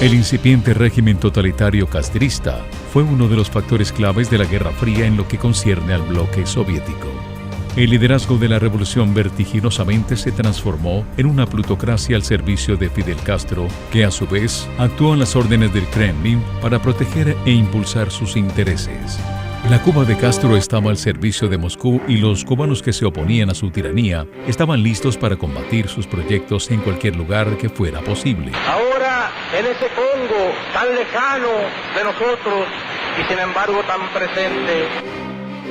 El incipiente régimen totalitario castrista fue uno de los factores claves de la Guerra Fría en lo que concierne al bloque soviético. El liderazgo de la revolución vertiginosamente se transformó en una plutocracia al servicio de Fidel Castro, que a su vez actuó a las órdenes del Kremlin para proteger e impulsar sus intereses. La Cuba de Castro estaba al servicio de Moscú y los cubanos que se oponían a su tiranía estaban listos para combatir sus proyectos en cualquier lugar que fuera posible. Ahora, en este Congo tan lejano de nosotros y sin embargo tan presente.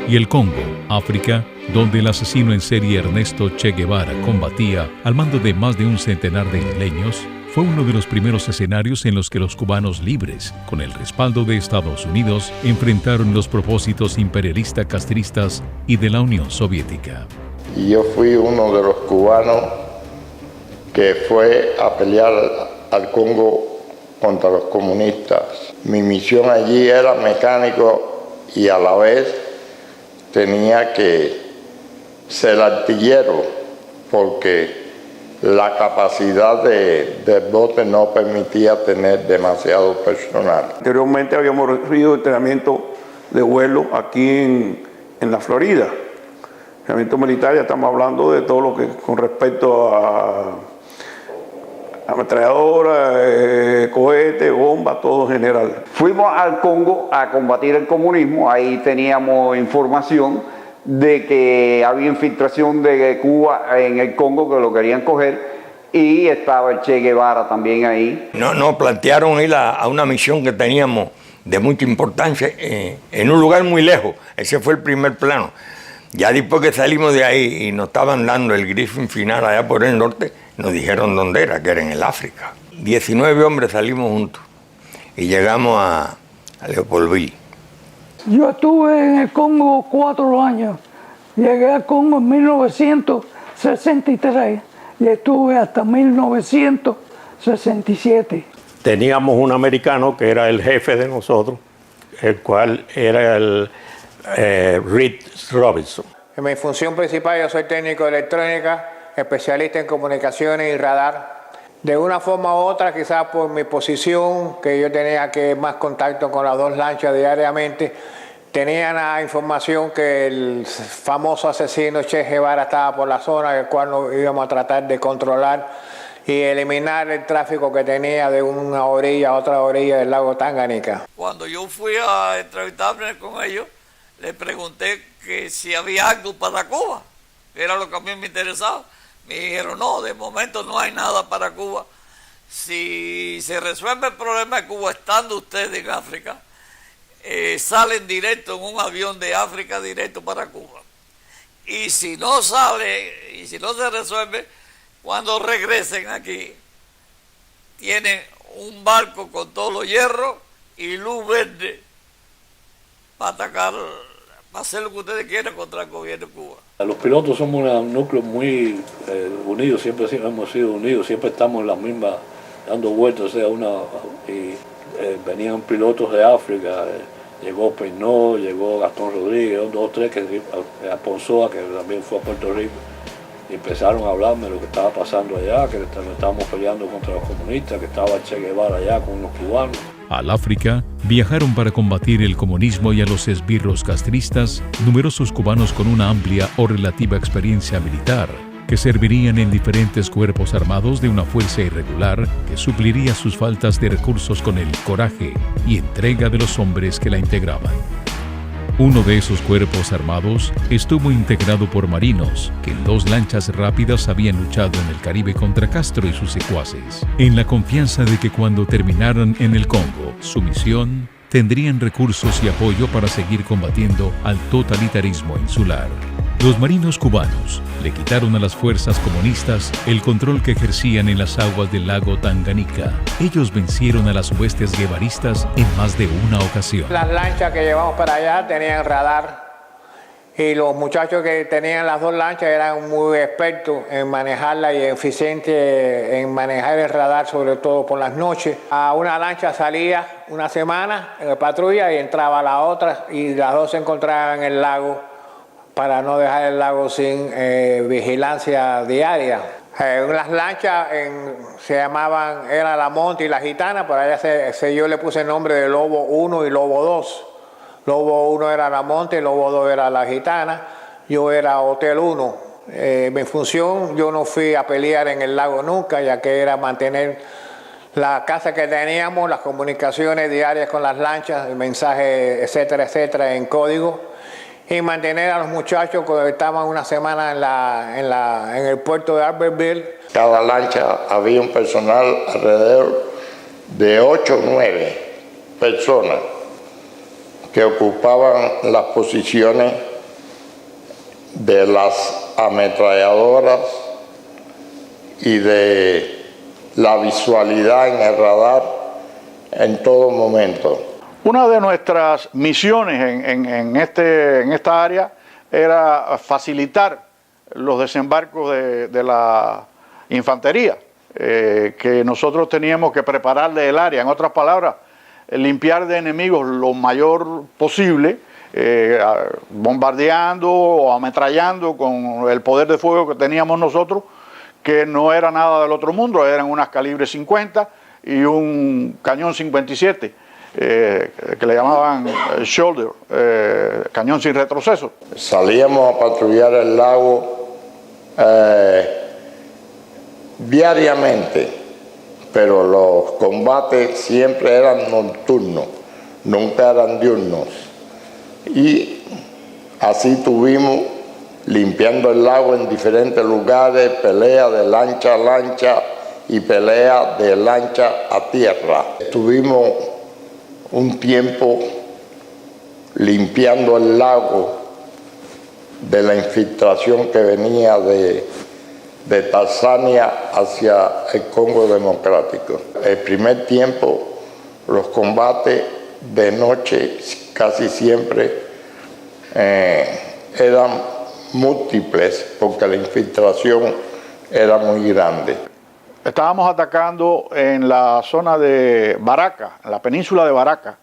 Y el Congo, África, donde el asesino en serie Ernesto Che Guevara combatía al mando de más de un centenar de isleños, fue uno de los primeros escenarios en los que los cubanos libres, con el respaldo de Estados Unidos, enfrentaron los propósitos imperialistas castristas y de la Unión Soviética. Y yo fui uno de los cubanos que fue a pelear al Congo contra los comunistas. Mi misión allí era mecánico y a la vez tenía que ser artillero porque la capacidad del bote no permitía tener demasiado personal. Anteriormente habíamos recibido entrenamiento de vuelo aquí en la Florida. Entrenamiento militar, ya estamos hablando de todo lo que con respecto a ametralladora, cohete, bomba, todo en general. Fuimos al Congo a combatir el comunismo, ahí teníamos información de que había infiltración de Cuba en el Congo, que lo querían coger, y estaba el Che Guevara también ahí. Nos plantearon ir a una misión que teníamos de mucha importancia en un lugar muy lejos. Ese fue el primer plano. Ya después que salimos de ahí y nos estaban dando el briefing final allá por el norte, nos dijeron dónde era, que era en el África. 19 hombres salimos juntos y llegamos a Leopoldville. Yo estuve en el Congo 4 años. Llegué al Congo en 1963 y estuve hasta 1967. Teníamos un americano que era el jefe de nosotros, el cual era el Reed Robinson. En mi función principal yo soy técnico de electrónica, especialista en comunicaciones y radar. De una forma u otra, quizás por mi posición, que yo tenía que más contacto con las dos lanchas diariamente, tenía la información que el famoso asesino Che Guevara estaba por la zona, el cual nos íbamos a tratar de controlar y eliminar el tráfico que tenía de una orilla a otra orilla del lago Tanganica. Cuando yo fui a entrevistarme con ellos, les pregunté que si había algo para Cuba, que era lo que a mí me interesaba. Me dijeron, no, de momento no hay nada para Cuba. Si se resuelve el problema de Cuba estando ustedes en África, salen directo en un avión de África directo para Cuba. Y si no sale, y si no se resuelve, cuando regresen aquí, tienen un barco con todos los hierros y luz verde para atacar, para hacer lo que ustedes quieran contra el gobierno de Cuba. Los pilotos somos un núcleo muy unidos, siempre hemos sido unidos, siempre estamos en las mismas, dando vueltas, venían pilotos de África, llegó Peinó, llegó Gastón Rodríguez, 2 o 3, a Ponzoa, que también fue a Puerto Rico, y empezaron a hablarme de lo que estaba pasando allá, que estábamos peleando contra los comunistas, que estaba Che Guevara allá con unos cubanos. Al África viajaron para combatir el comunismo y a los esbirros castristas numerosos cubanos con una amplia o relativa experiencia militar, que servirían en diferentes cuerpos armados de una fuerza irregular que supliría sus faltas de recursos con el coraje y entrega de los hombres que la integraban. Uno de esos cuerpos armados estuvo integrado por marinos que en 2 lanchas rápidas habían luchado en el Caribe contra Castro y sus secuaces, en la confianza de que cuando terminaran en el Congo su misión, tendrían recursos y apoyo para seguir combatiendo al totalitarismo insular. Los marinos cubanos le quitaron a las fuerzas comunistas el control que ejercían en las aguas del lago Tanganica. Ellos vencieron a las huestes guevaristas en más de una ocasión. Las lanchas que llevamos para allá tenían radar y los muchachos que tenían las 2 lanchas eran muy expertos en manejarla y eficientes en manejar el radar, sobre todo por las noches. A una lancha salía una semana en patrulla y entraba a la otra y las 2 se encontraban en el lago para no dejar el lago sin vigilancia diaria. Las lanchas se llamaban, era la Monte y la Gitana, pero allá yo le puse el nombre de Lobo 1 y Lobo 2. Lobo 1 era la Monte, Lobo 2 era la Gitana, yo era Hotel 1. Mi función, yo no fui a pelear en el lago nunca, ya que era mantener la casa que teníamos, las comunicaciones diarias con las lanchas, el mensaje, etcétera, etcétera, en código. Y mantener a los muchachos que estaban una semana en el puerto de Albertville. Cada lancha había un personal alrededor de 8 o 9 personas que ocupaban las posiciones de las ametralladoras y de la visualidad en el radar en todo momento. Una de nuestras misiones en esta área era facilitar los desembarcos de la infantería, que nosotros teníamos que prepararle el área, en otras palabras, limpiar de enemigos lo mayor posible, bombardeando o ametrallando con el poder de fuego que teníamos nosotros, que no era nada del otro mundo, eran unas calibre 50 y un cañón 57. Que le llamaban shoulder, cañón sin retroceso. Salíamos a patrullar el lago diariamente, pero los combates siempre eran nocturnos, nunca eran diurnos. Y así tuvimos limpiando el lago en diferentes lugares, pelea de lancha a lancha y pelea de lancha a tierra. Tuvimos un tiempo limpiando el lago de la infiltración que venía de Tanzania hacia el Congo Democrático. El primer tiempo, los combates de noche casi siempre eran múltiples porque la infiltración era muy grande. Estábamos atacando en la zona de Baraca, en la península de Baraca,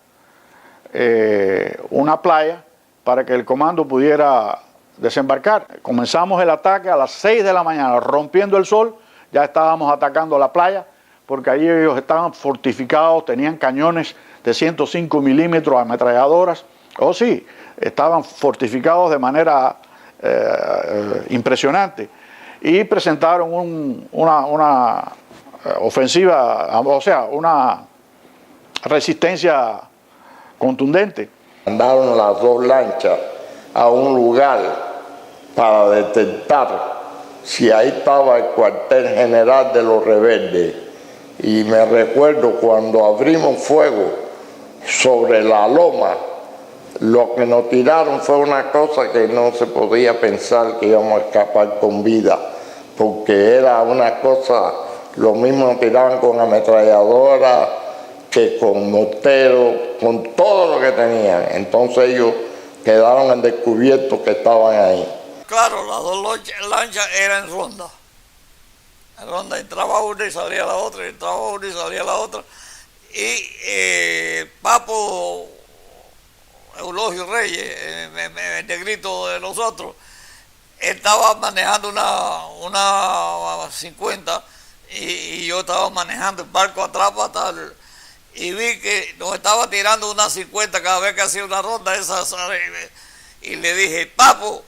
una playa para que el comando pudiera desembarcar. Comenzamos el ataque a las 6 de la mañana, rompiendo el sol, ya estábamos atacando la playa, porque allí ellos estaban fortificados, tenían cañones de 105 milímetros, ametralladoras, sí, estaban fortificados de manera impresionante. Y presentaron una ofensiva, o sea, una resistencia contundente. Mandaron las 2 lanchas a un lugar para detectar si ahí estaba el cuartel general de los rebeldes. Y me recuerdo cuando abrimos fuego sobre la loma, lo que nos tiraron fue una cosa que no se podía pensar que íbamos a escapar con vida, porque era una cosa, lo mismo nos tiraban con ametralladoras que con morteros, con todo lo que tenían. Entonces ellos quedaron en descubierto que estaban ahí. Claro, las 2 lanchas eran en ronda. En ronda entraba una y salía la otra, entraba una y salía la otra. Y Papo Eulogio Reyes, el negrito de nosotros, estaba manejando una 50 y yo estaba manejando el barco atrás para tal, y vi que nos estaba tirando una 50 cada vez que hacía una ronda y le dije, Papo,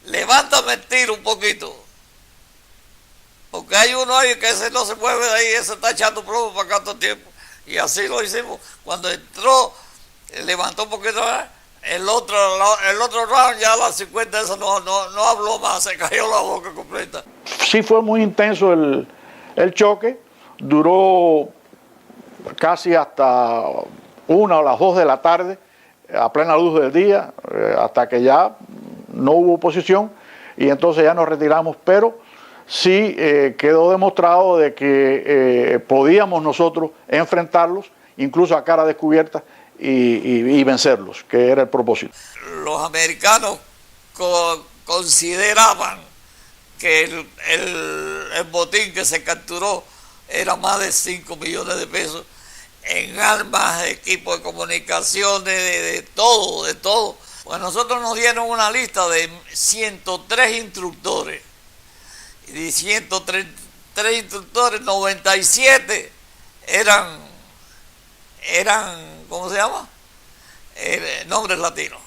levántame el tiro un poquito, porque hay uno ahí que ese no se mueve de ahí, ese está echando plomo para acá todo el tiempo. Y así lo hicimos. Cuando entró, levantó un poquito más. El otro round, ya a las 50 eso no habló más, se cayó la boca completa. Sí fue muy intenso el choque, duró casi hasta 1 o las 2 de la tarde, a plena luz del día, hasta que ya no hubo oposición y entonces ya nos retiramos, pero sí quedó demostrado de que podíamos nosotros enfrentarlos, incluso a cara descubierta, y vencerlos, que era el propósito. Los americanos consideraban que el botín que se capturó era más de 5 millones de pesos en armas, equipos de comunicaciones, de todo. Pues nosotros nos dieron una lista de 103 instructores y 103 3 instructores, 97 eran, ¿cómo se llama? Nombres latinos.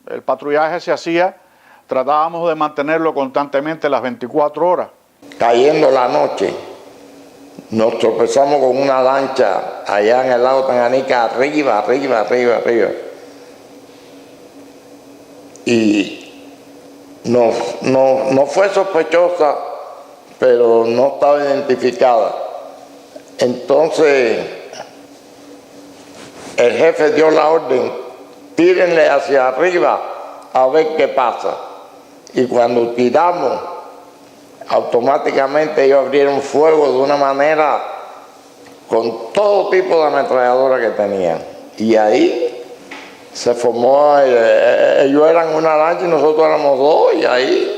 El patrullaje se hacía, tratábamos de mantenerlo constantemente las 24 horas. Cayendo la noche, nos tropezamos con una lancha allá en el lago Tanganica, arriba. Y no fue sospechosa, pero no estaba identificada. Entonces, el jefe dio la orden, tírenle hacia arriba a ver qué pasa. Y cuando tiramos, automáticamente ellos abrieron fuego de una manera con todo tipo de ametralladora que tenían. Y ahí se formó, ellos eran una lancha y nosotros éramos dos, y ahí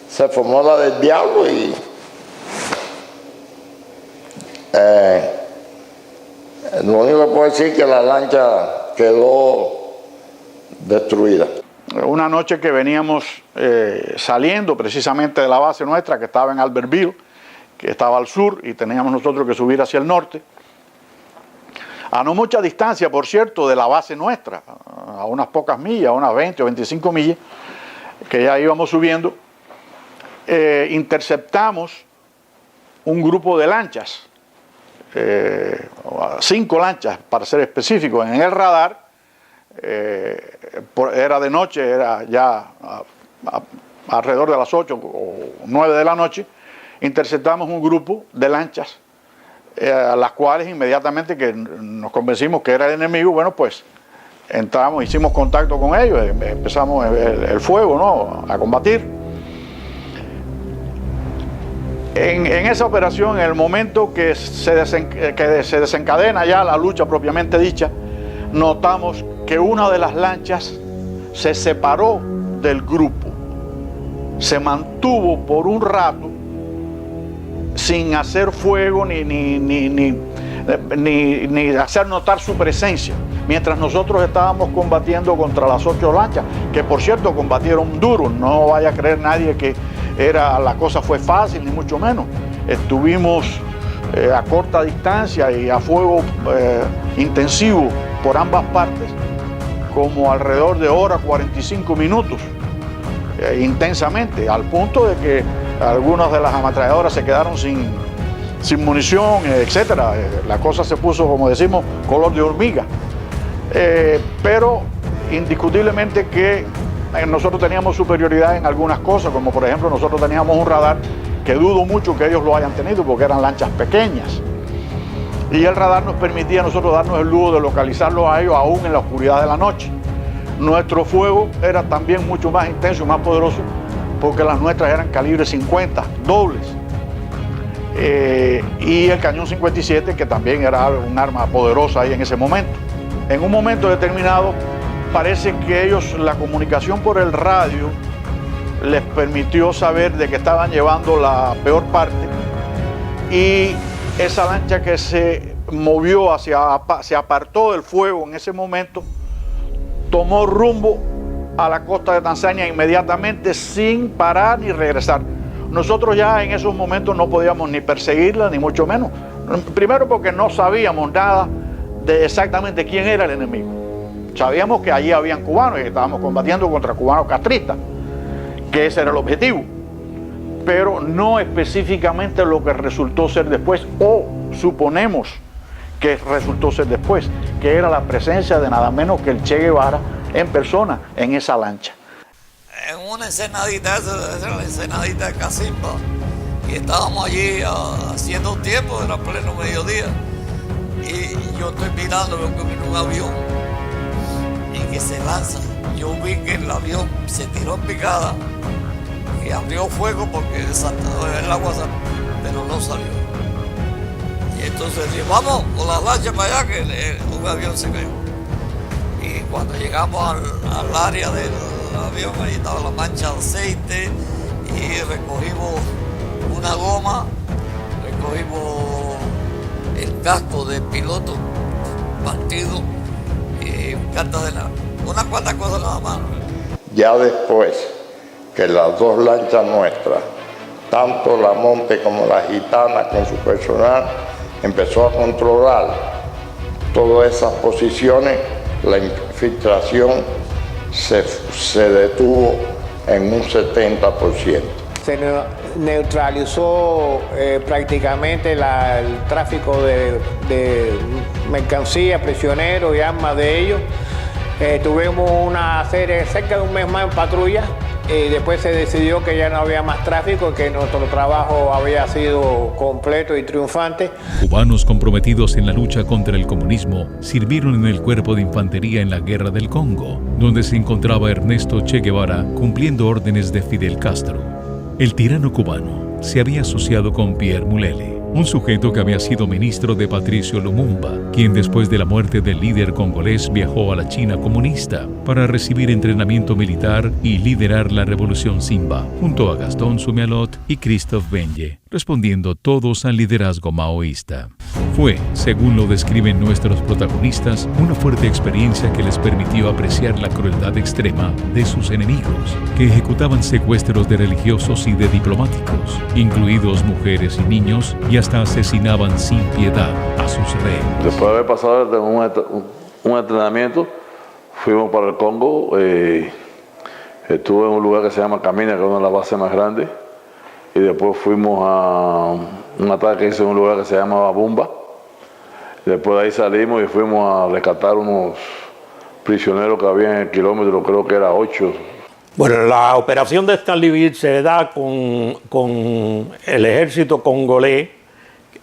se formó la del diablo y lo único que puedo decir es que la lancha quedó destruida. Una noche que veníamos saliendo precisamente de la base nuestra, que estaba en Albertville, que estaba al sur, y teníamos nosotros que subir hacia el norte, a no mucha distancia, por cierto, de la base nuestra, a unas pocas millas, a unas 20 o 25 millas, que ya íbamos subiendo, interceptamos un grupo de lanchas, 5 lanchas para ser específicos, en el radar. Era de noche, era ya alrededor de las 8 o 9 de la noche, interceptamos un grupo de lanchas, a las cuales inmediatamente que nos convencimos que era el enemigo, bueno, pues entramos, hicimos contacto con ellos, empezamos el fuego, ¿no?, a combatir. En esa operación, en el momento que se desencadena ya la lucha propiamente dicha, notamos que una de las lanchas se separó del grupo, se mantuvo por un rato sin hacer fuego ni hacer notar su presencia, mientras nosotros estábamos combatiendo contra las 8 lanchas, que por cierto combatieron duro. No vaya a creer nadie que la cosa fue fácil, ni mucho menos. Estuvimos a corta distancia y a fuego intensivo por ambas partes, como alrededor de hora 45 minutos, intensamente, al punto de que algunas de las ametralladoras se quedaron sin munición, etcétera. La cosa se puso, como decimos, color de hormiga. Pero indiscutiblemente que nosotros teníamos superioridad en algunas cosas, como por ejemplo nosotros teníamos un radar que dudo mucho que ellos lo hayan tenido, porque eran lanchas pequeñas. Y el radar nos permitía a nosotros darnos el lujo de localizarlos a ellos aún en la oscuridad de la noche. Nuestro fuego era también mucho más intenso y más poderoso, porque las nuestras eran calibre 50, dobles. Y el cañón 57, que también era un arma poderosa ahí en ese momento. En un momento determinado, parece que ellos, la comunicación por el radio, les permitió saber de que estaban llevando la peor parte, y esa lancha que se movió se apartó del fuego en ese momento, tomó rumbo a la costa de Tanzania inmediatamente, sin parar ni regresar. Nosotros ya en esos momentos no podíamos ni perseguirla, ni mucho menos. Primero porque no sabíamos nada de exactamente quién era el enemigo. Sabíamos que allí habían cubanos y que estábamos combatiendo contra cubanos castristas, que ese era el objetivo, pero no específicamente lo que resultó ser después, o suponemos que resultó ser después, que era la presencia de nada menos que el Che Guevara en persona en esa lancha. En una ensenadita, esa era la ensenadita de Casimba, y estábamos allí haciendo un tiempo, era pleno mediodía, y yo estoy mirando, veo que viene un avión y que se lanza. Yo vi que el avión se tiró en picada y abrió fuego porque el agua salió, pero no salió. Y entonces dije, vamos con las lanchas para allá, que un avión se cayó. Y cuando llegamos al área del avión, ahí estaba la mancha de aceite, y recogimos una goma, recogimos el casco del piloto partido y cartas de nada. Unas cuantas cosas nada más. Ya después que las 2 lanchas nuestras tanto la Monte como la Gitana con su personal, empezó a controlar todas esas posiciones, la infiltración se detuvo en un 70%. Se neutralizó prácticamente el tráfico de mercancías, prisioneros y armas de ellos. Tuvimos una serie cerca de un mes más en patrulla y después se decidió que ya no había más tráfico, que nuestro trabajo había sido completo y triunfante. Cubanos comprometidos en la lucha contra el comunismo sirvieron en el cuerpo de infantería en la Guerra del Congo, donde se encontraba Ernesto Che Guevara cumpliendo órdenes de Fidel Castro. El tirano cubano se había asociado con Pierre Mulele, un sujeto que había sido ministro de Patricio Lumumba, quien después de la muerte del líder congolés viajó a la China comunista para recibir entrenamiento militar y liderar la revolución Simba, junto a Gastón Sumialot y Christophe Benye, respondiendo todos al liderazgo maoísta. Fue, según lo describen nuestros protagonistas, una fuerte experiencia que les permitió apreciar la crueldad extrema de sus enemigos, que ejecutaban secuestros de religiosos y de diplomáticos, incluidos mujeres y niños, y hasta asesinaban sin piedad a sus rehenes. Después de haber pasado un entrenamiento, fuimos para el Congo. Estuve en un lugar que se llama Camina, que es una de las bases más grandes, y después fuimos a un ataque que hizo en un lugar que se llamaba Bumba. Después de ahí salimos y fuimos a rescatar unos prisioneros que había en el kilómetro, creo que era 8. Bueno, la operación de Stanleyville se da con el ejército congolés,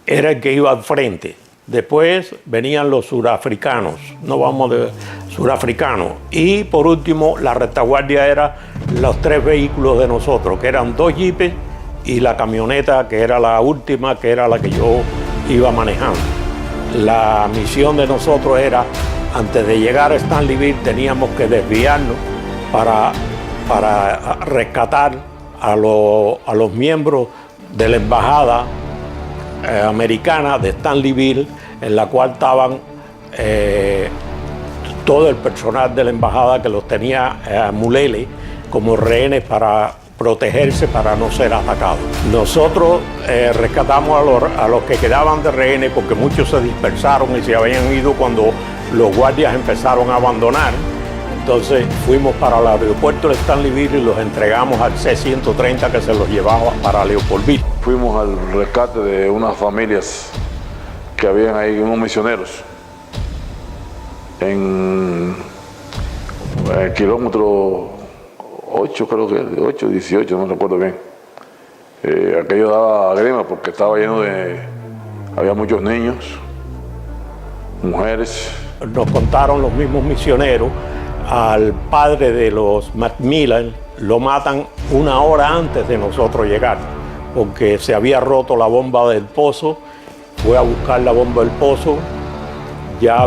era el que iba al frente. Después venían los surafricanos, no vamos de surafricanos. Y por último, la retaguardia era los 3 vehículos de nosotros, que eran 2 jeepes y la camioneta, que era la última, que era la que yo iba manejando. La misión de nosotros era, antes de llegar a Stanleyville, teníamos que desviarnos para rescatar a los miembros de la embajada americana de Stanleyville, en la cual estaban todo el personal de la embajada que los tenía Mulele como rehenes para protegerse, para no ser atacados. Nosotros rescatamos a los que quedaban de rehenes, porque muchos se dispersaron y se habían ido cuando los guardias empezaron a abandonar. Entonces fuimos para el aeropuerto de Stanleyville y los entregamos al C-130 que se los llevaba para Leopoldville. Fuimos al rescate de unas familias que habían ahí, unos misioneros, en el kilómetro 8, creo que 8, 18, no recuerdo bien. Aquello daba grima porque estaba lleno había muchos niños, mujeres. Nos contaron los mismos misioneros, al padre de los Macmillan lo matan 1 hora antes de nosotros llegar, porque se había roto la bomba del pozo. Fue a buscar la bomba del pozo, ya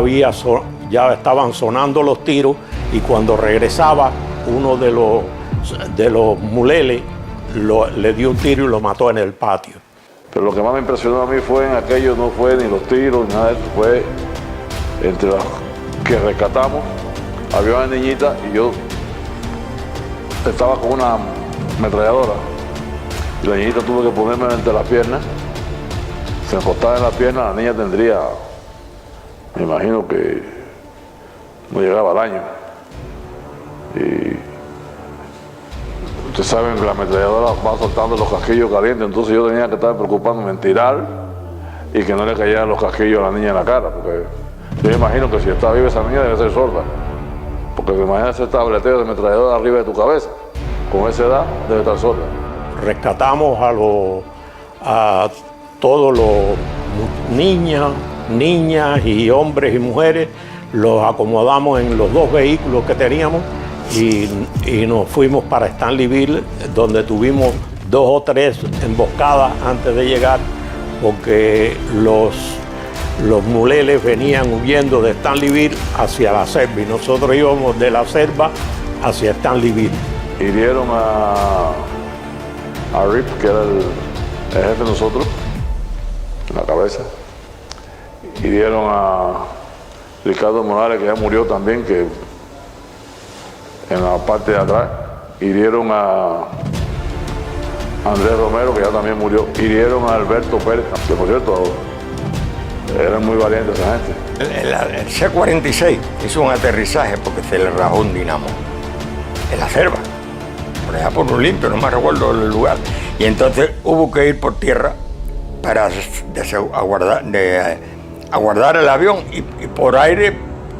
estaban sonando los tiros, y cuando regresaba uno de los Mulele le dio un tiro y lo mató en el patio. Pero lo que más me impresionó a mí fue en aquello, no fue ni los tiros ni nada de eso, fue entre los que rescatamos. Había una niñita y yo estaba con una ametralladora y la niñita tuve que ponerme entre las piernas. Se acostaba en la pierna, la niña tendría, me imagino que no llegaba al año. Y ustedes saben que la ametralladora va soltando los casquillos calientes, entonces yo tenía que estar preocupándome en tirar y que no le cayeran los casquillos a la niña en la cara, porque yo me imagino que si está viva esa niña debe ser sorda, porque imagínate ese tableteo de ametralladora arriba de tu cabeza, con esa edad debe estar sorda. Rescatamos a todos los niñas y hombres y mujeres, los acomodamos en los 2 vehículos que teníamos y nos fuimos para Stanleyville, donde tuvimos 2 o 3 emboscadas antes de llegar, porque los Muleles venían huyendo de Stanleyville hacia la selva y nosotros íbamos de la selva hacia Stanleyville. Hirieron a Rip, que era el jefe de nosotros, en la cabeza. Hirieron a Ricardo Morales, que ya murió también, que en la parte de atrás. Hirieron a Andrés Romero, que ya también murió. Hirieron a Alberto Pérez, que por cierto, eran muy valientes esa gente. El C-46 hizo un aterrizaje porque se le rajó un dinamo en la selva, por allá por Olimpio, no me recuerdo el lugar. Y entonces hubo que ir por tierra para aguardar el avión y por aire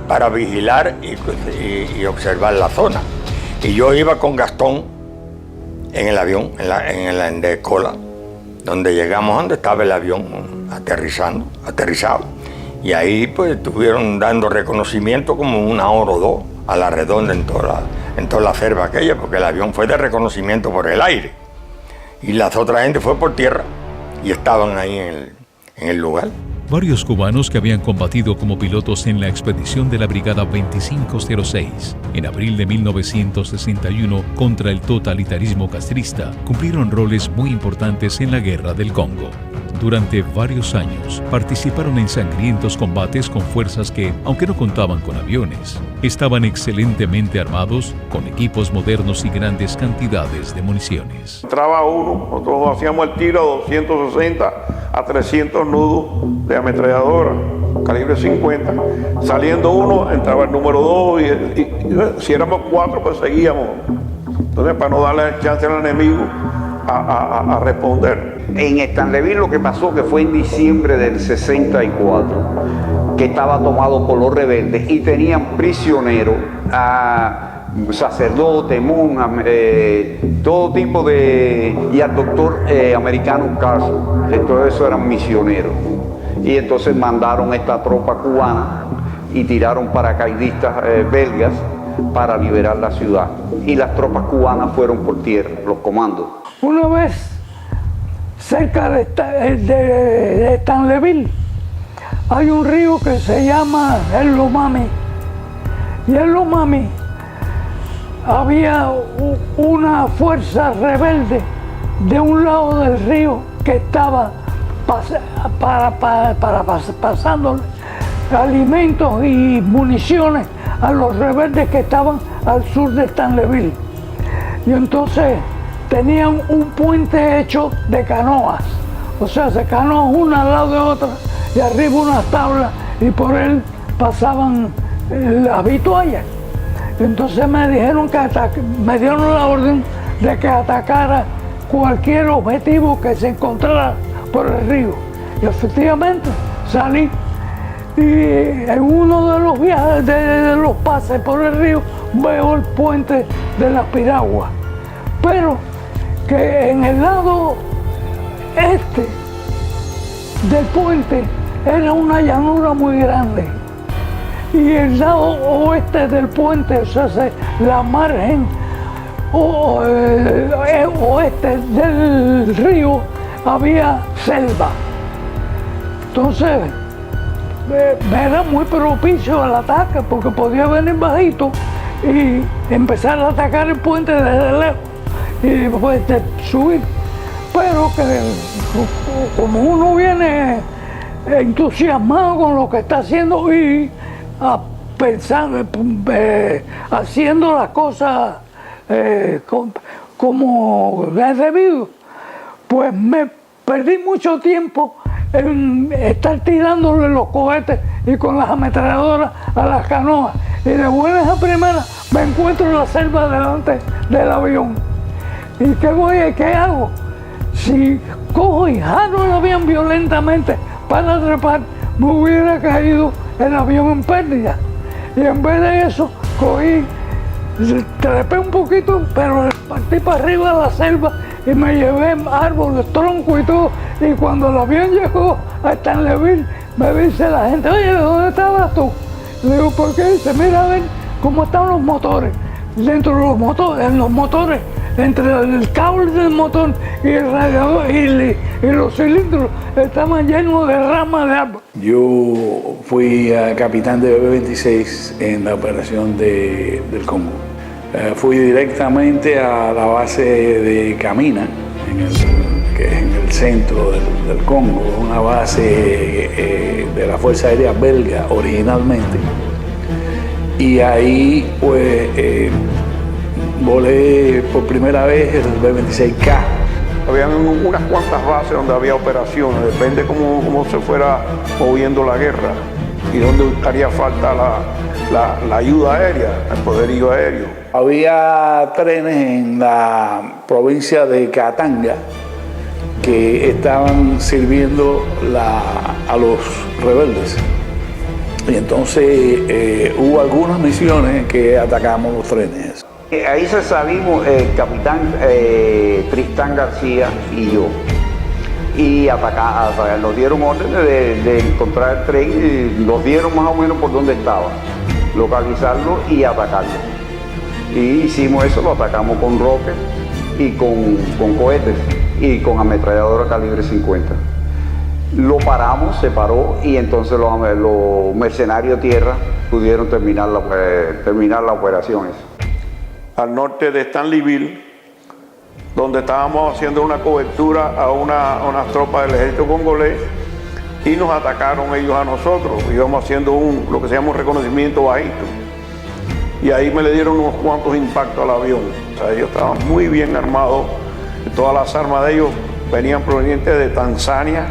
para vigilar y observar la zona. Y yo iba con Gastón en el avión, en el de cola, donde llegamos, donde estaba el avión aterrizado. Y ahí pues estuvieron dando reconocimiento como 1 hora o 2 a la redonda en toda la selva aquella, porque el avión fue de reconocimiento por el aire. Y las otras gente fue por tierra y estaban ahí en el lugar. Varios cubanos que habían combatido como pilotos en la expedición de la Brigada 2506 en abril de 1961 contra el totalitarismo castrista cumplieron roles muy importantes en la Guerra del Congo. Durante varios años participaron en sangrientos combates con fuerzas que, aunque no contaban con aviones, estaban excelentemente armados con equipos modernos y grandes cantidades de municiones. Entraba uno, nosotros hacíamos el tiro a 260 a 300 nudos de ametralladora, calibre 50. Saliendo uno, entraba el número 2 y si éramos 4, pues seguíamos. Entonces, para no darle chance al enemigo a responder. En Stanleyville lo que pasó que fue en diciembre del 64, que estaba tomado por los rebeldes y tenían prisionero a sacerdotes, monjas, todo tipo de... y al doctor americano Carson. Todo eso eran misioneros. Y entonces mandaron esta tropa cubana y tiraron paracaidistas belgas para liberar la ciudad. Y las tropas cubanas fueron por tierra, los comandos. Una vez, cerca de Stanleyville, hay un río que se llama el Lomami. Y el Lomami había una fuerza rebelde de un lado del río que estaba pasando alimentos y municiones a los rebeldes que estaban al sur de Stanleyville. Y entonces tenían un puente hecho de canoas, o sea, se canoas una al lado de otra y arriba unas tablas y por él pasaban las vituallas. Entonces me dijeron me dieron la orden de que atacara cualquier objetivo que se encontrara por el río. Y efectivamente salí y en uno de los viajes, de los pases por el río, veo el puente de la Piragua. Pero que en el lado este del puente era una llanura muy grande y el lado oeste del puente, o sea, la margen oeste del río, había selva. Entonces era muy propicio al ataque porque podía venir bajito y empezar a atacar el puente desde lejos y después subir. Pero que como uno viene entusiasmado con lo que está haciendo y pensando, haciendo las cosas como es debido, pues me perdí mucho tiempo en estar tirándole los cohetes y con las ametralladoras a las canoas. Y de buenas a primeras me encuentro en la selva delante del avión. ¿Y qué hago? Si cojo y jalo el avión violentamente para trepar, me hubiera caído el avión en pérdida. Y en vez de eso, cogí, trepé un poquito, pero partí para arriba de la selva y me llevé árboles, troncos y todo. Y cuando el avión llegó a Stanleyville, me dice la gente, oye, ¿dónde estabas tú? Le digo, ¿por qué? Dice, mira a ver cómo están los motores. Dentro de los motores, entre el cable del motor y el radiador y los cilindros estaban llenos de ramas de árbol. Yo fui capitán de B-26 en la operación del Congo. Fui directamente a la base de Camina, que es en el centro del Congo, una base de la Fuerza Aérea belga originalmente. Y ahí pues volé por primera vez el B-26K habían unas cuantas bases donde había operaciones, depende cómo se fuera moviendo la guerra y donde haría falta la ayuda aérea, el poderío aéreo. Había trenes en la provincia de Katanga que estaban sirviendo a los rebeldes. Y entonces hubo algunas misiones que atacamos los trenes. Ahí salimos el capitán Tristán García y yo. Y nos dieron órdenes de encontrar el tren y nos dieron más o menos por dónde estaba, localizarlo y atacarlo. Y hicimos eso, lo atacamos con roques y con cohetes y con ametralladora calibre 50. Lo paramos, se paró y entonces los mercenarios de tierra pudieron terminar la operación esa. Al norte de Stanleyville, donde estábamos haciendo una cobertura a unas tropas del ejército congolés y nos atacaron ellos a nosotros. Íbamos haciendo lo que se llama un reconocimiento bajito. Y ahí me le dieron unos cuantos impactos al avión. O sea, ellos estaban muy bien armados. Todas las armas de ellos venían provenientes de Tanzania,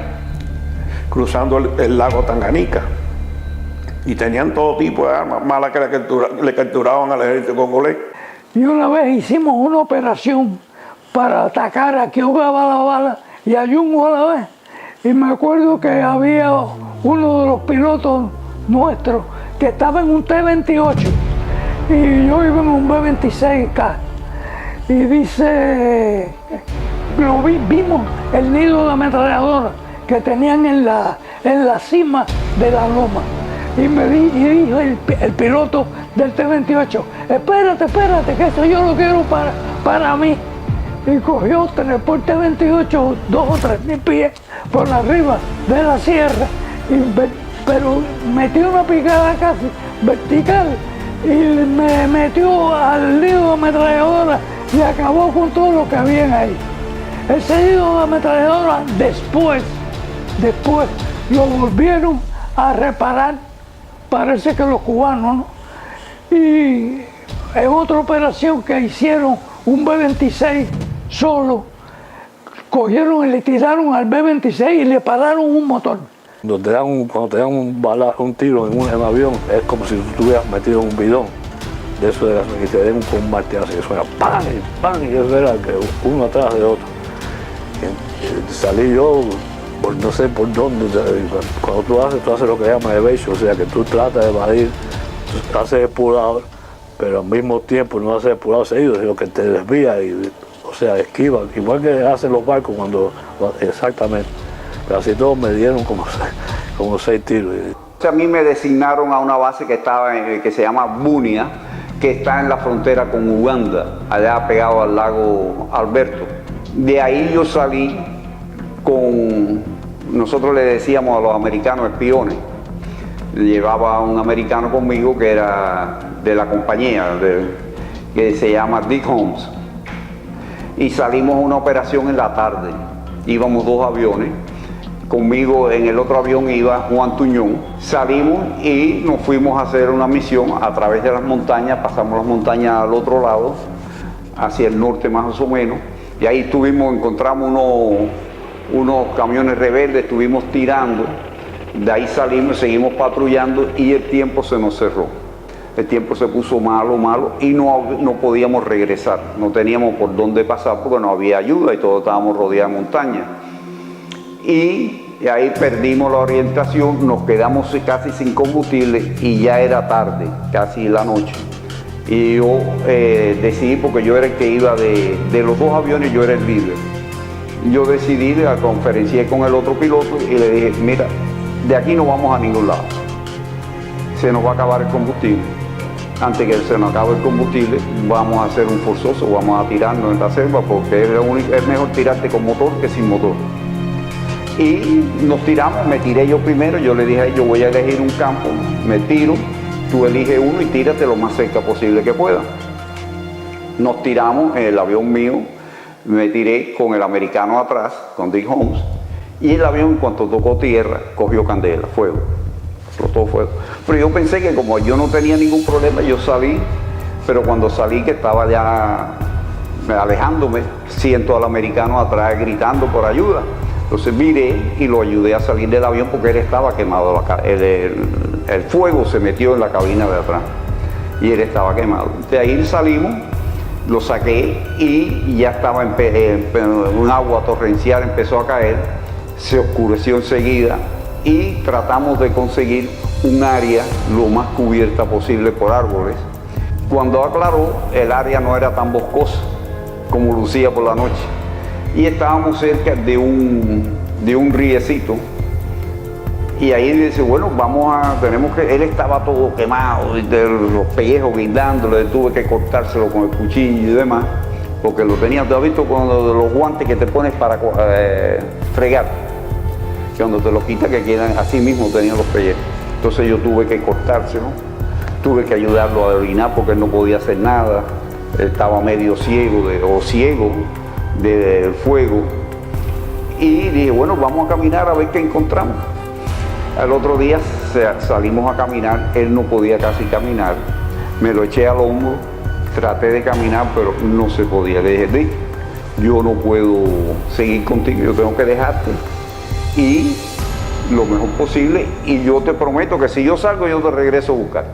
cruzando el lago Tanganica. Y tenían todo tipo de armas, malas que le capturaban al ejército congolés. Y una vez hicimos una operación para atacar a Kiowa y a Yungo a la vez. Y me acuerdo que había uno de los pilotos nuestros que estaba en un T-28 y yo iba en un B-26K. Y dice, vimos el nido de ametralladora que tenían en la cima de la loma. Y dijo el piloto del T-28, espérate, que esto yo lo quiero para mí. Y cogió por T-28 2 o 3 mil pies por arriba de la sierra, pero metió una picada casi vertical y me metió al nido de ametralladora y acabó con todo lo que había ahí. Ese nido de ametralladora después lo volvieron a reparar, parece que los cubanos, ¿no? Y en otra operación que hicieron un B-26 solo, cogieron y le tiraron al B-26 y le pararon un motor. Cuando te dan un tiro en un avión, es como si tú estuvieras metido en un bidón. De eso era que te den un combate así, suena ¡pam! Y ¡pam! Y eso era que uno atrás de otro. Y salí yo, no sé por dónde. Cuando tú haces lo que llaman evasion, o sea que tú tratas de evadir, tú haces expulado, pero al mismo tiempo no haces expulado seguido, sino que te desvías o sea, esquiva, igual que hacen los barcos exactamente. Pero así todos me dieron como 6 tiros. A mí me designaron a una base que se llama Bunia, que está en la frontera con Uganda, allá pegado al lago Alberto. De ahí yo salí nosotros le decíamos a los americanos espiones. Llevaba un americano conmigo que era de la compañía, que se llama Dick Holmes. Y salimos a una operación en la tarde. Íbamos 2 aviones. Conmigo en el otro avión iba Juan Tuñón. Salimos y nos fuimos a hacer una misión a través de las montañas. Pasamos las montañas al otro lado, hacia el norte más o menos. Y ahí encontramos unos camiones rebeldes, estuvimos tirando. De ahí salimos, seguimos patrullando y el tiempo se nos cerró. El tiempo se puso malo y no podíamos regresar. No teníamos por dónde pasar porque no había ayuda y todos estábamos rodeados de montañas. Y ahí perdimos la orientación, nos quedamos casi sin combustible y ya era tarde, casi la noche. Y yo decidí, porque yo era el que iba de los 2 aviones, yo era el líder. Yo decidí, la conferencié con el otro piloto y le dije, mira, de aquí no vamos a ningún lado. Se nos va a acabar el combustible. Antes que se nos acabe el combustible, vamos a hacer un forzoso, vamos a tirarnos en la selva porque es mejor tirarte con motor que sin motor. Y nos tiramos, me tiré yo primero, yo le dije a ellos, voy a elegir un campo, me tiro, tú eliges uno y tírate lo más cerca posible que pueda. Nos tiramos en el avión mío, me tiré con el americano atrás, con Dick Holmes, y el avión en cuanto tocó tierra, cogió candela, fuego, explotó fuego. Pero yo pensé que como yo no tenía ningún problema, yo salí, pero cuando salí que estaba ya alejándome, siento al americano atrás gritando por ayuda. Entonces miré y lo ayudé a salir del avión porque él estaba quemado. El fuego se metió en la cabina de atrás y él estaba quemado. De ahí salimos, lo saqué y ya estaba un agua torrencial, empezó a caer, se oscureció enseguida y tratamos de conseguir un área lo más cubierta posible por árboles. Cuando aclaró, el área no era tan boscosa como lucía por la noche. Y estábamos cerca de un riecito. Y ahí dice, bueno, él estaba todo quemado, de los pellejos guindándole, tuve que cortárselo con el cuchillo y demás, porque lo tenía, ¿te has visto cuando los guantes que te pones para fregar? Cuando te los quitas que quedan, así mismo tenían los pellejos. Entonces yo tuve que cortárselo, tuve que ayudarlo a orinar porque él no podía hacer nada, estaba medio ciego del fuego. Y dije, bueno, vamos a caminar a ver qué encontramos. Al otro día salimos a caminar, él no podía casi caminar, me lo eché al hombro, traté de caminar, pero no se podía. Le dije, yo no puedo seguir contigo, yo tengo que dejarte y lo mejor posible, y yo te prometo que si yo salgo, yo te regreso a buscar.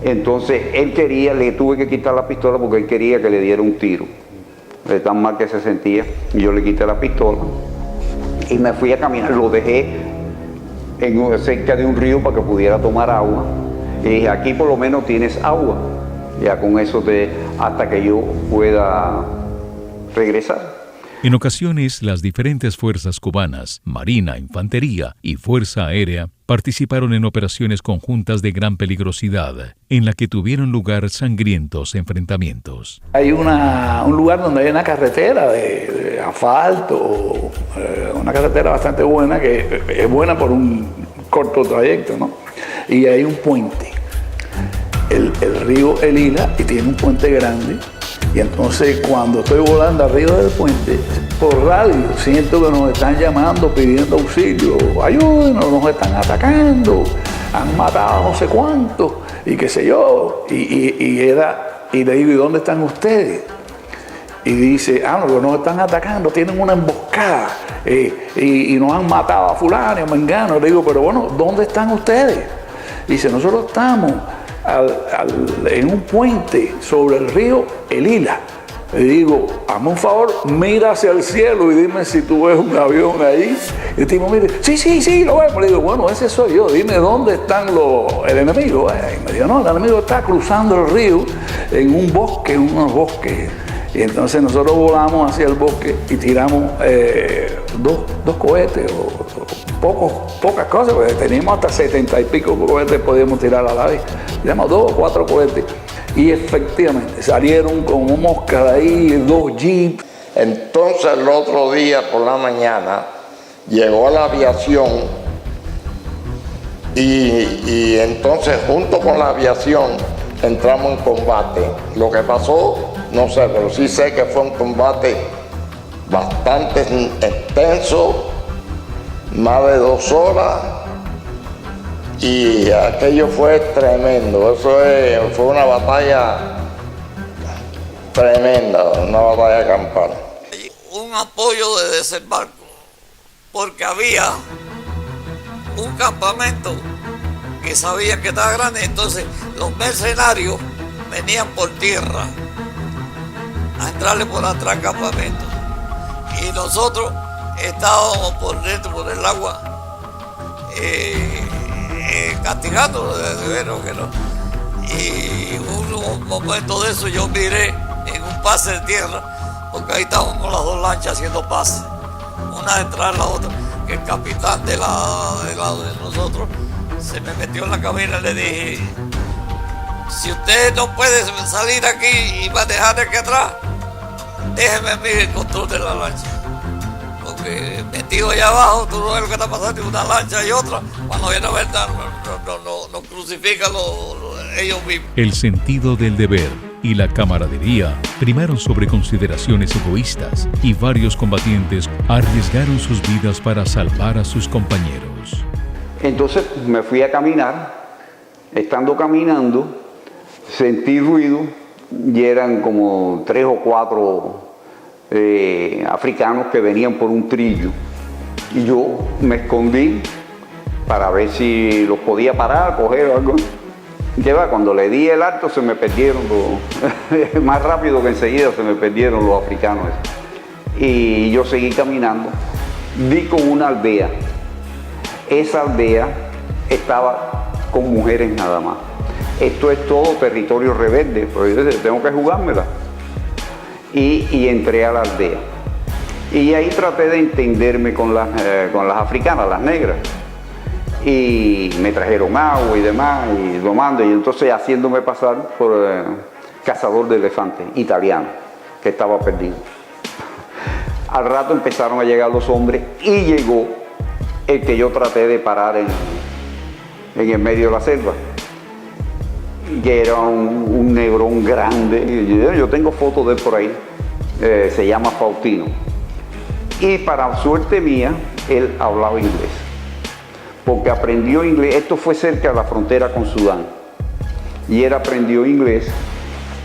Entonces él le tuve que quitar la pistola porque él quería que le diera un tiro, de tan mal que se sentía, y yo le quité la pistola y me fui a caminar, lo dejé cerca de un río para que pudiera tomar agua, y dije, aquí por lo menos tienes agua, ya con eso hasta que yo pueda regresar. En ocasiones, las diferentes fuerzas cubanas, Marina, Infantería y Fuerza Aérea, participaron en operaciones conjuntas de gran peligrosidad, en la que tuvieron lugar sangrientos enfrentamientos. Hay un lugar donde hay una carretera de asfalto, una carretera bastante buena, que es buena por un corto trayecto, ¿no? Y hay un puente, el río Elila, y tiene un puente grande. Y entonces cuando estoy volando arriba del puente, por radio siento que nos están llamando, pidiendo auxilio, ayúdenos, nos están atacando, han matado a no sé cuántos, y qué sé yo. Y le digo, ¿y dónde están ustedes? Y dice, no, nos están atacando, tienen una emboscada, y nos han matado a fulano, a mengano. Le digo, pero bueno, ¿dónde están ustedes? Dice, nosotros estamos en un puente sobre el río Elila. Le digo, hazme un favor, mira hacia el cielo y dime si tú ves un avión ahí. Y el tipo me dice, sí, lo vemos. Le digo, bueno, ese soy yo, dime dónde están el enemigo. Y me dijo, no, el enemigo está cruzando el río en un bosque, unos bosques. Y entonces nosotros volamos hacia el bosque y tiramos dos cohetes pocas cosas, porque teníamos hasta 70 y pico cohetes, podíamos tirar a la vez. Tiramos 2 o 4 cohetes y efectivamente salieron como moscas de ahí, 2 jeeps. Entonces el otro día por la mañana llegó la aviación y entonces junto con la aviación entramos en combate. Lo que pasó, no sé, pero sí sé que fue un combate bastante extenso, más de 2 horas, y aquello fue tremendo. Fue una batalla tremenda, una batalla campal. Un apoyo de desembarco, porque había un campamento que sabían que estaba grande, entonces los mercenarios venían por tierra a entrarle por atrás al campamento, y nosotros estábamos por dentro, por el agua, castigando, que no. Y un momento de eso yo miré en un pase de tierra, porque ahí estábamos con las 2 lanchas haciendo pases, una detrás de la otra, que el capitán del lado de nosotros se me metió en la cabina y le dije, si usted no puede salir aquí y manejar aquí atrás, déjeme a mí el control de la lancha. Porque metido allá abajo, tú no ves lo que está pasando, una lancha y otra, cuando viene a ver, nos crucifican ellos mismos. El sentido del deber y la camaradería primaron sobre consideraciones egoístas, y varios combatientes arriesgaron sus vidas para salvar a sus compañeros. Entonces me fui a caminar. Estando caminando, sentí ruido y eran como 3 o 4 africanos que venían por un trillo. Y yo me escondí para ver si los podía parar, coger o algo. ¿Qué va? Cuando le di el alto se me perdieron más rápido que enseguida se me perdieron los africanos. Y yo seguí caminando, di con una aldea. Esa aldea estaba con mujeres nada más. Esto es todo territorio rebelde, pero yo decía, tengo que jugármela. Y entré a la aldea. Y ahí traté de entenderme con las africanas, las negras. Y me trajeron agua y demás, y tomando, y entonces haciéndome pasar por cazador de elefantes italiano, que estaba perdido. Al rato empezaron a llegar los hombres y llegó el que yo traté de parar en el medio de la selva, que era un negrón grande. Yo tengo fotos de él por ahí, se llama Faustino. Y para suerte mía, él hablaba inglés, porque aprendió inglés. Esto fue cerca de la frontera con Sudán, y él aprendió inglés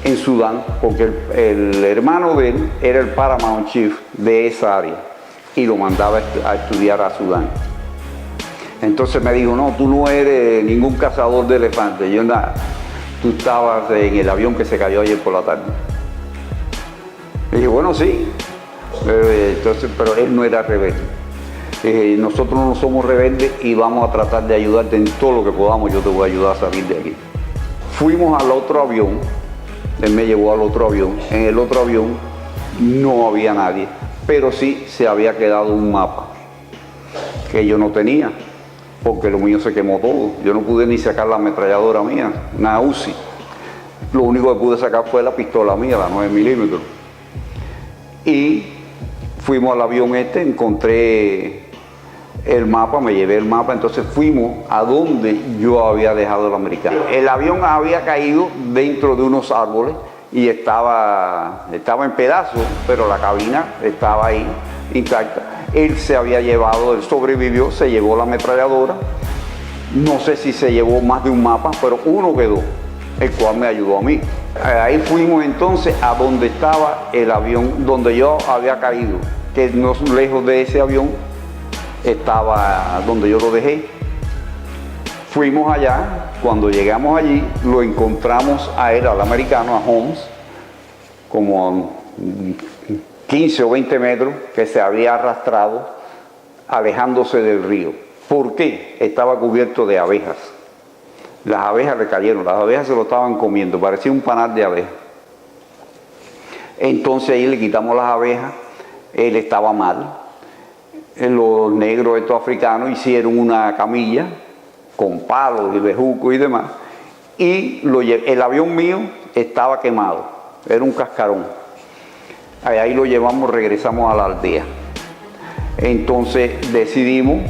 en Sudán porque el hermano de él era el Paramount Chief de esa área y lo mandaba a estudiar a Sudán. Entonces me dijo, no, tú no eres ningún cazador de elefantes. Yo, nada, tú estabas en el avión que se cayó ayer por la tarde. Le dije, bueno, sí. Entonces, pero él no era rebelde. Nosotros no somos rebeldes y vamos a tratar de ayudarte en todo lo que podamos. Yo te voy a ayudar a salir de aquí. Fuimos al otro avión. Él me llevó al otro avión. En el otro avión no había nadie, pero sí se había quedado un mapa que yo no tenía, porque lo mío se quemó todo. Yo no pude ni sacar la ametralladora mía, una Uzi. Lo único que pude sacar fue la pistola mía, la 9 milímetros. Y fuimos al avión encontré el mapa, me llevé el mapa, entonces fuimos a donde yo había dejado el americano. El avión había caído dentro de unos árboles y estaba en pedazos, pero la cabina estaba ahí intacta. Él se había llevado, él sobrevivió, se llevó la ametralladora. No sé si se llevó más de un mapa, pero uno quedó, el cual me ayudó a mí. Ahí fuimos entonces a donde estaba el avión, donde yo había caído, que no lejos de ese avión estaba donde yo lo dejé. Fuimos allá, cuando llegamos allí, lo encontramos a él, al americano, a Holmes, como 15 o 20 metros, que se había arrastrado, alejándose del río. ¿Por qué? Estaba cubierto de abejas. Las abejas le cayeron, las abejas se lo estaban comiendo, parecía un panal de abejas. Entonces ahí le quitamos las abejas, él estaba mal. Los negros estos africanos hicieron una camilla con palos y bejucos y demás, y el avión mío estaba quemado, era un cascarón. Ahí lo llevamos, regresamos a la aldea. Entonces decidimos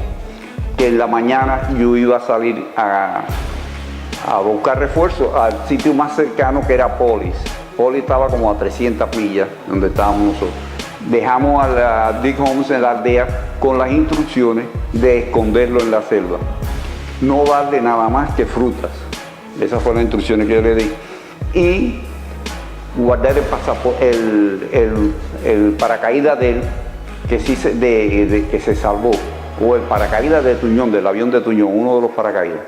que en la mañana yo iba a salir a buscar refuerzos al sitio más cercano, que era Polis. Polis estaba como a 300 millas donde estábamos nosotros. Dejamos a Dick Holmes en la aldea con las instrucciones de esconderlo en la selva. No darle nada más que frutas. Esas fueron las instrucciones que yo le di. Y guardar el paracaídas de él, que sí que se salvó. O el paracaídas de Tuñón, del avión de Tuñón, uno de los paracaídas.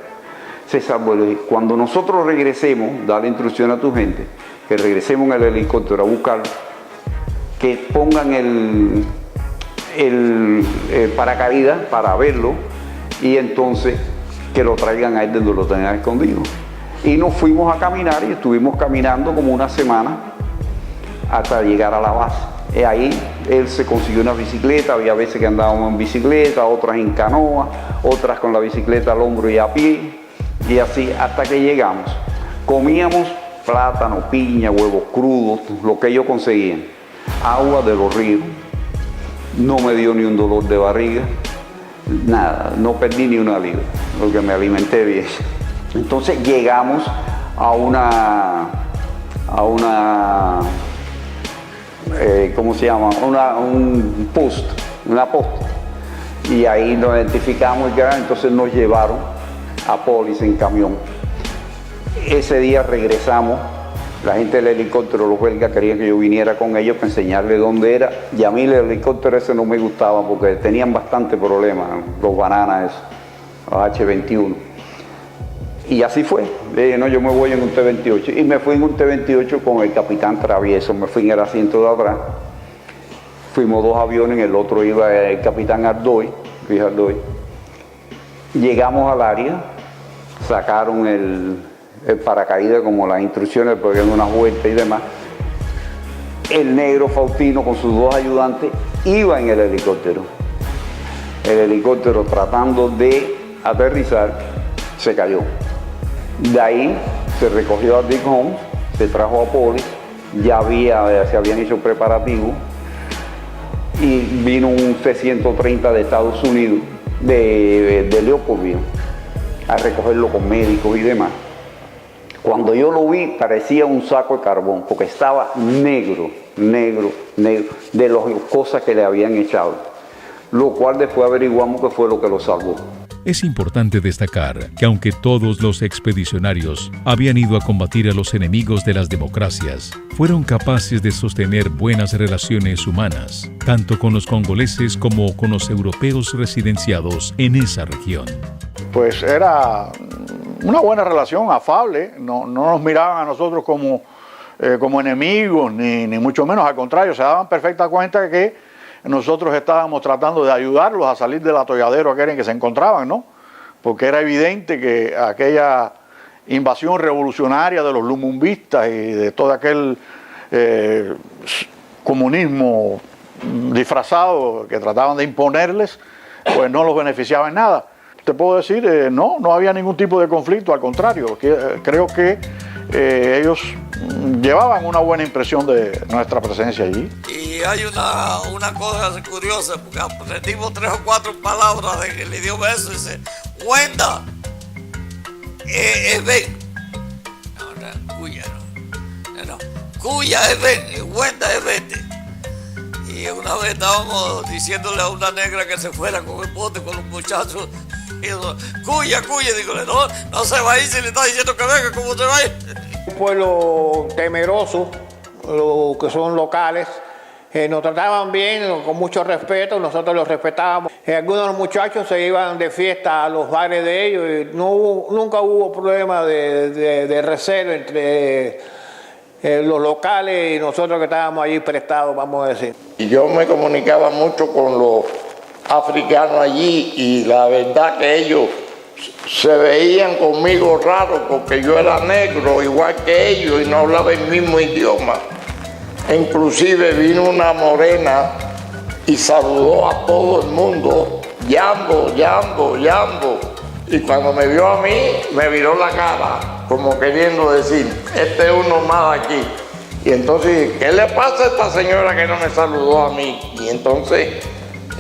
Se salvó. Cuando nosotros regresemos, dale instrucción a tu gente, que regresemos en el helicóptero a buscarlo, que pongan el paracaídas para verlo y entonces que lo traigan a él donde lo tengan escondido. Y nos fuimos a caminar y estuvimos caminando como una semana hasta llegar a la base. Y ahí él se consiguió una bicicleta, había veces que andábamos en bicicleta, otras en canoa, otras con la bicicleta al hombro y a pie, y así hasta que llegamos. Comíamos plátano, piña, huevos crudos, lo que ellos conseguían. Agua de los ríos, no me dio ni un dolor de barriga, nada, no perdí ni una libra, porque me alimenté bien. Entonces llegamos a una ¿cómo se llama? Un post, una posta, y ahí nos identificamos, entonces nos llevaron a Polis en camión. Ese día regresamos La gente del helicóptero, los belgas, querían que yo viniera con ellos para enseñarles dónde era. Y a mí el helicóptero ese no me gustaba porque tenían bastante problemas, los bananas esos, los H-21. Y así fue. Dije, no, yo me voy en un T-28. Y me fui en un T-28 con el capitán Travieso. Me fui en el asiento de atrás. Fuimos 2 aviones, en el otro iba el capitán Ardoy, Luis Ardoy. Llegamos al área, sacaron el paracaídas como las instrucciones, porque en una vuelta y demás. El negro Faustino con sus 2 ayudantes iba en el helicóptero. El helicóptero, tratando de aterrizar, se cayó. De ahí se recogió a Dick Holmes, se trajo a Polis, ya se habían hecho preparativos y vino un C-130 de Estados Unidos, de Leopoldville, a recogerlo con médicos y demás. Cuando yo lo vi, parecía un saco de carbón, porque estaba negro, de las cosas que le habían echado, lo cual después averiguamos que fue lo que lo salvó. Es importante destacar que aunque todos los expedicionarios habían ido a combatir a los enemigos de las democracias, fueron capaces de sostener buenas relaciones humanas, tanto con los congoleses como con los europeos residenciados en esa región. Pues era una buena relación, afable, no nos miraban a nosotros como enemigos, ni mucho menos, al contrario, se daban perfecta cuenta de que nosotros estábamos tratando de ayudarlos a salir del atolladero aquel en que se encontraban, ¿no? Porque era evidente que aquella invasión revolucionaria de los lumumbistas y de todo aquel comunismo disfrazado que trataban de imponerles, pues no los beneficiaba en nada. Te puedo decir, no había ningún tipo de conflicto, al contrario, creo que ellos llevaban una buena impresión de nuestra presencia allí. Y hay una cosa curiosa, porque aprendimos 3 o 4 palabras del idioma ese, dice, Wenda, es ven. No, cuya, no. Cuya es ven, Wenda es vete. Y una vez estábamos diciéndole a una negra que se fuera con el bote con los muchachos. Y yo, cuya, dígole, no se va a ir si le está diciendo que venga, ¿cómo se va a ir? Un pueblo temeroso, los que son locales, nos trataban bien, con mucho respeto, nosotros los respetábamos. Algunos de los muchachos se iban de fiesta a los bares de ellos y nunca hubo problema de recelo entre los locales y nosotros que estábamos allí prestados, vamos a decir. Y yo me comunicaba mucho con los africanos allí y la verdad que ellos se veían conmigo raro porque yo era negro igual que ellos y no hablaba el mismo idioma. Inclusive vino una morena y saludó a todo el mundo, Yambo, Yambo, Yambo. Y cuando me vio a mí, me viró la cara, como queriendo decir, este es uno más aquí. Y entonces, ¿qué le pasa a esta señora que no me saludó a mí? Y entonces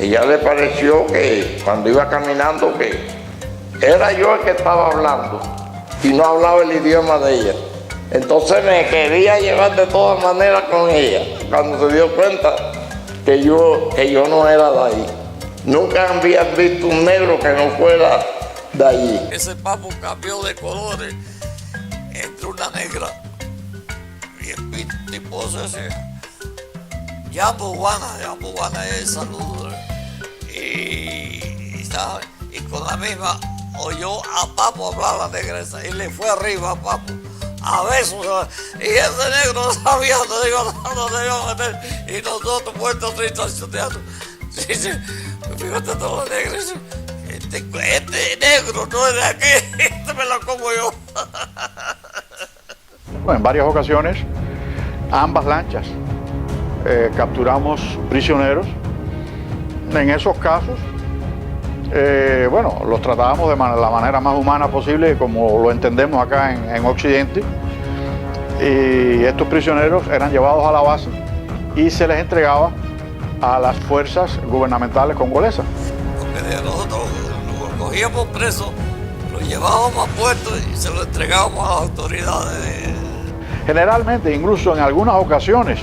ella le pareció que cuando iba caminando que era yo el que estaba hablando y no hablaba el idioma de ella. Entonces me quería llevar de todas maneras con ella. Cuando se dio cuenta que yo no era de ahí. Nunca había visto un negro que no fuera de allí. Ese papo cambió de colores entre una negra y el tipo se decía Yambo Guana es saludo. Y con la misma oyó a Papo hablar la negra esa y le fue arriba a Papo a besos. Y ese negro no sabía dónde iba a meter. Y nosotros puestos tristes teatro. Fíjate todos los negros. Este negro no es de aquí, este me lo como yo. En varias ocasiones, ambas lanchas capturamos prisioneros. En esos casos, los tratábamos de la manera más humana posible, como lo entendemos acá en Occidente. Y estos prisioneros eran llevados a la base y se les entregaba a las fuerzas gubernamentales congolesas. Porque nosotros lo cogíamos preso, lo llevábamos a puerto y se lo entregábamos a las autoridades. Generalmente, incluso en algunas ocasiones,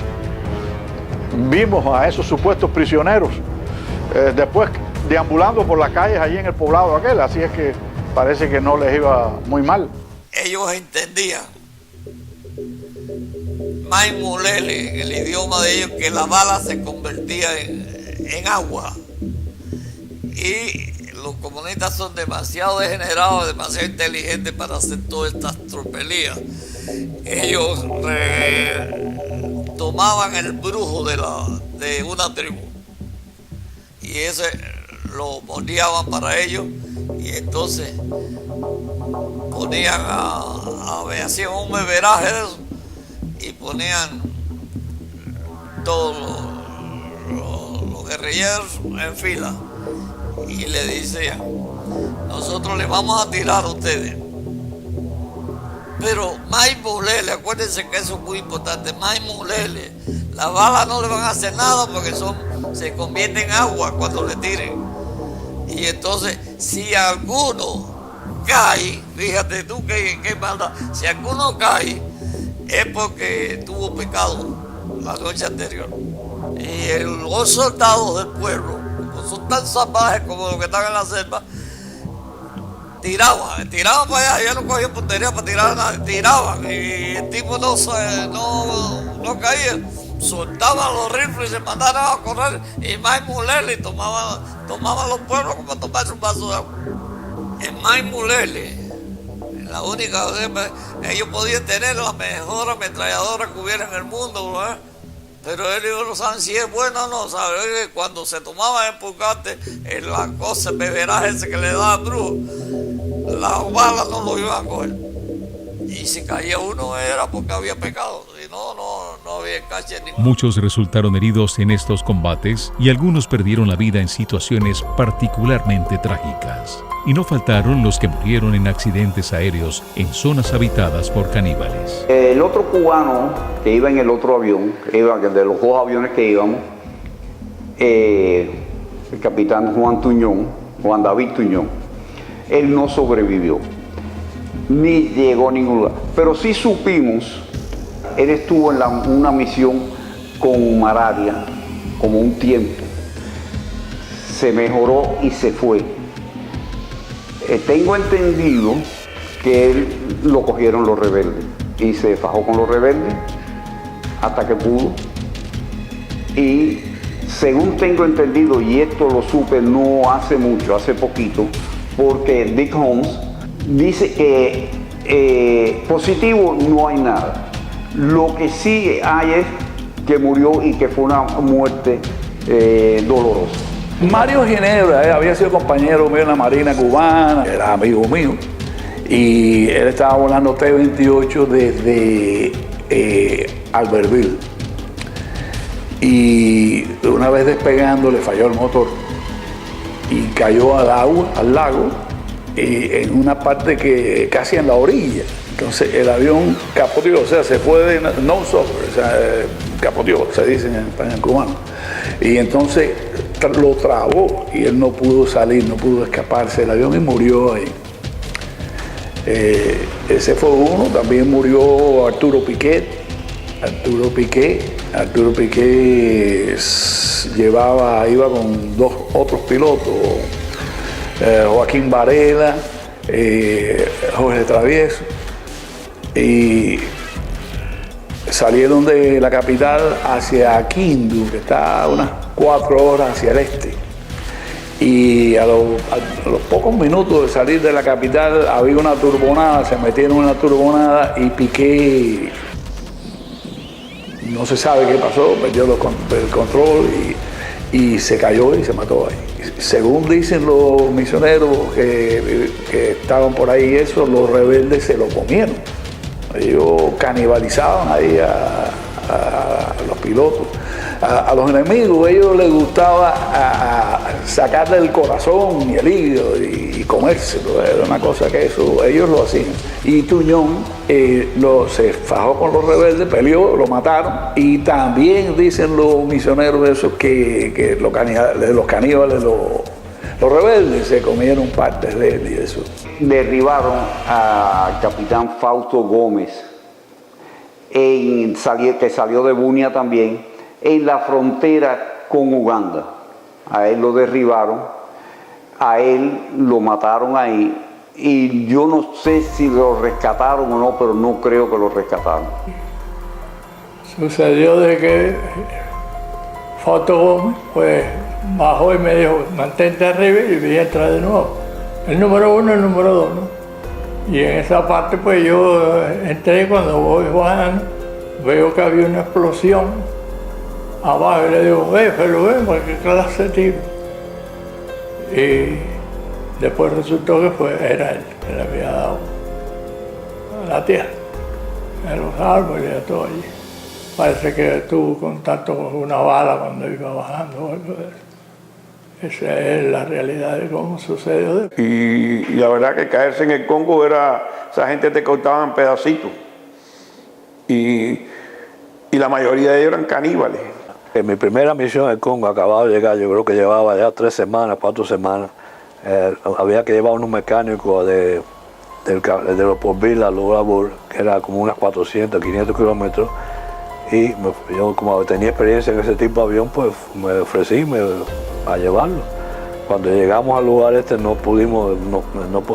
vimos a esos supuestos prisioneros después deambulando por las calles allí en el poblado aquel, así es que parece que no les iba muy mal. Ellos entendían Mai Mulele, en el idioma de ellos, que la bala se convertía en agua. Y los comunistas son demasiado degenerados, demasiado inteligentes para hacer todas estas tropelías. Ellos tomaban el brujo de una tribu y ese lo moldeaban para ellos, y entonces ponían hacían un beberaje de eso y ponían todos los guerrilleros en fila y le decían: nosotros les vamos a tirar a ustedes, pero Mai Mulele, acuérdense que eso es muy importante, Mai Mulele, las balas no le van a hacer nada porque se convierten en agua cuando le tiren. Y entonces, si alguno cae, fíjate tú qué maldad, si alguno cae es porque tuvo pecado la noche anterior. Y los soldados del pueblo, como son tan salvajes como los que están en la selva, tiraban para allá, ya no cogían puntería para tirar nada, tiraban, y el tipo no caía, soltaban los rifles y se mandaron a correr, y Mai Mulele tomaban los pueblos como tomarse un vaso de agua. En Mai Mulele, la única vez, ellos podían tener la mejor ametralladora que hubiera en el mundo, ¿verdad? Pero ellos no saben si es bueno o no, ¿sabes? Cuando se tomaban el pulgante, la cosa, el beberaje ese que le daba el brujo, las balas no lo iban a coger. Y si caía uno era porque había pecado, si no había encache ninguno. Muchos resultaron heridos en estos combates y algunos perdieron la vida en situaciones particularmente trágicas. Y no faltaron los que murieron en accidentes aéreos en zonas habitadas por caníbales. El otro cubano que iba en el otro avión, de los dos aviones que íbamos, el capitán Juan David Tuñón, él no sobrevivió, ni llegó a ningún lugar. Pero sí supimos, él estuvo en una misión con malaria como un tiempo, se mejoró y se fue. Tengo entendido que él lo cogieron los rebeldes y se fajó con los rebeldes hasta que pudo. Y según tengo entendido, y esto lo supe no hace mucho, hace poquito, porque Dick Holmes dice que positivo no hay nada. Lo que sí hay es que murió y que fue una muerte dolorosa. Mario Ginebra había sido compañero mío en la Marina cubana, era amigo mío, y él estaba volando T-28 desde Albertville. Y una vez despegando le falló el motor y cayó al lago, y en una parte que casi en la orilla. Entonces el avión capoteó, o sea, se fue de nose-over, o sea, capoteó, se dice en español cubano. Y entonces lo trabó y él no pudo salir, no pudo escaparse del avión y murió ahí. Ese fue uno. También murió Arturo Piquet. Arturo Piquet iba con dos otros pilotos, Joaquín Varela, Jorge Travieso, y salieron de la capital hacia Quindu, que está a unas 4 horas hacia el este. Y a los pocos minutos de salir de la capital había una turbonada, se metieron en la turbonada y Piqué, no se sabe qué pasó, perdió el control y se cayó y se mató ahí. Según dicen los misioneros que estaban por ahí, los rebeldes se lo comieron. Ellos canibalizaban ahí a los pilotos. A los enemigos, ellos les gustaba sacarle el corazón y el hígado y comérselo. Era una cosa que ellos lo hacían. Y Tuñón se fajó con los rebeldes, peleó, lo mataron. Y también dicen los misioneros esos que los caníbales, los rebeldes se comieron partes de él y eso. Derribaron al capitán Fausto Gómez, que salió de Bunia también, en la frontera con Uganda. A él lo derribaron, a él lo mataron ahí, y yo no sé si lo rescataron o no, pero no creo que lo rescataron. Sucedió de que Fausto Gómez pues bajó y me dijo, mantente arriba y voy a entrar de nuevo. El número 1 y el número 2, ¿no? Y en esa parte pues yo entré, cuando voy bajando, veo que había una explosión abajo y le digo, pero ¿qué clase de tipo? Y después resultó que era él que le había dado a la tierra, a los árboles y a todo allí. Parece que tuvo contacto con una bala cuando iba bajando o algo de eso. Esa es la realidad de cómo sucedió. Y la verdad que caerse en el Congo esa gente te cortaba en pedacitos. Y la mayoría de ellos eran caníbales. En mi primera misión en Congo, acababa de llegar, yo creo que llevaba ya 3 semanas, 4 semanas. Había que llevar unos mecánicos de Leopoldville a Luxemburgo, que era como unas 400, 500 kilómetros. Y yo, como tenía experiencia en ese tipo de avión, pues me ofrecí a llevarlo. Cuando llegamos al lugar no pudimos,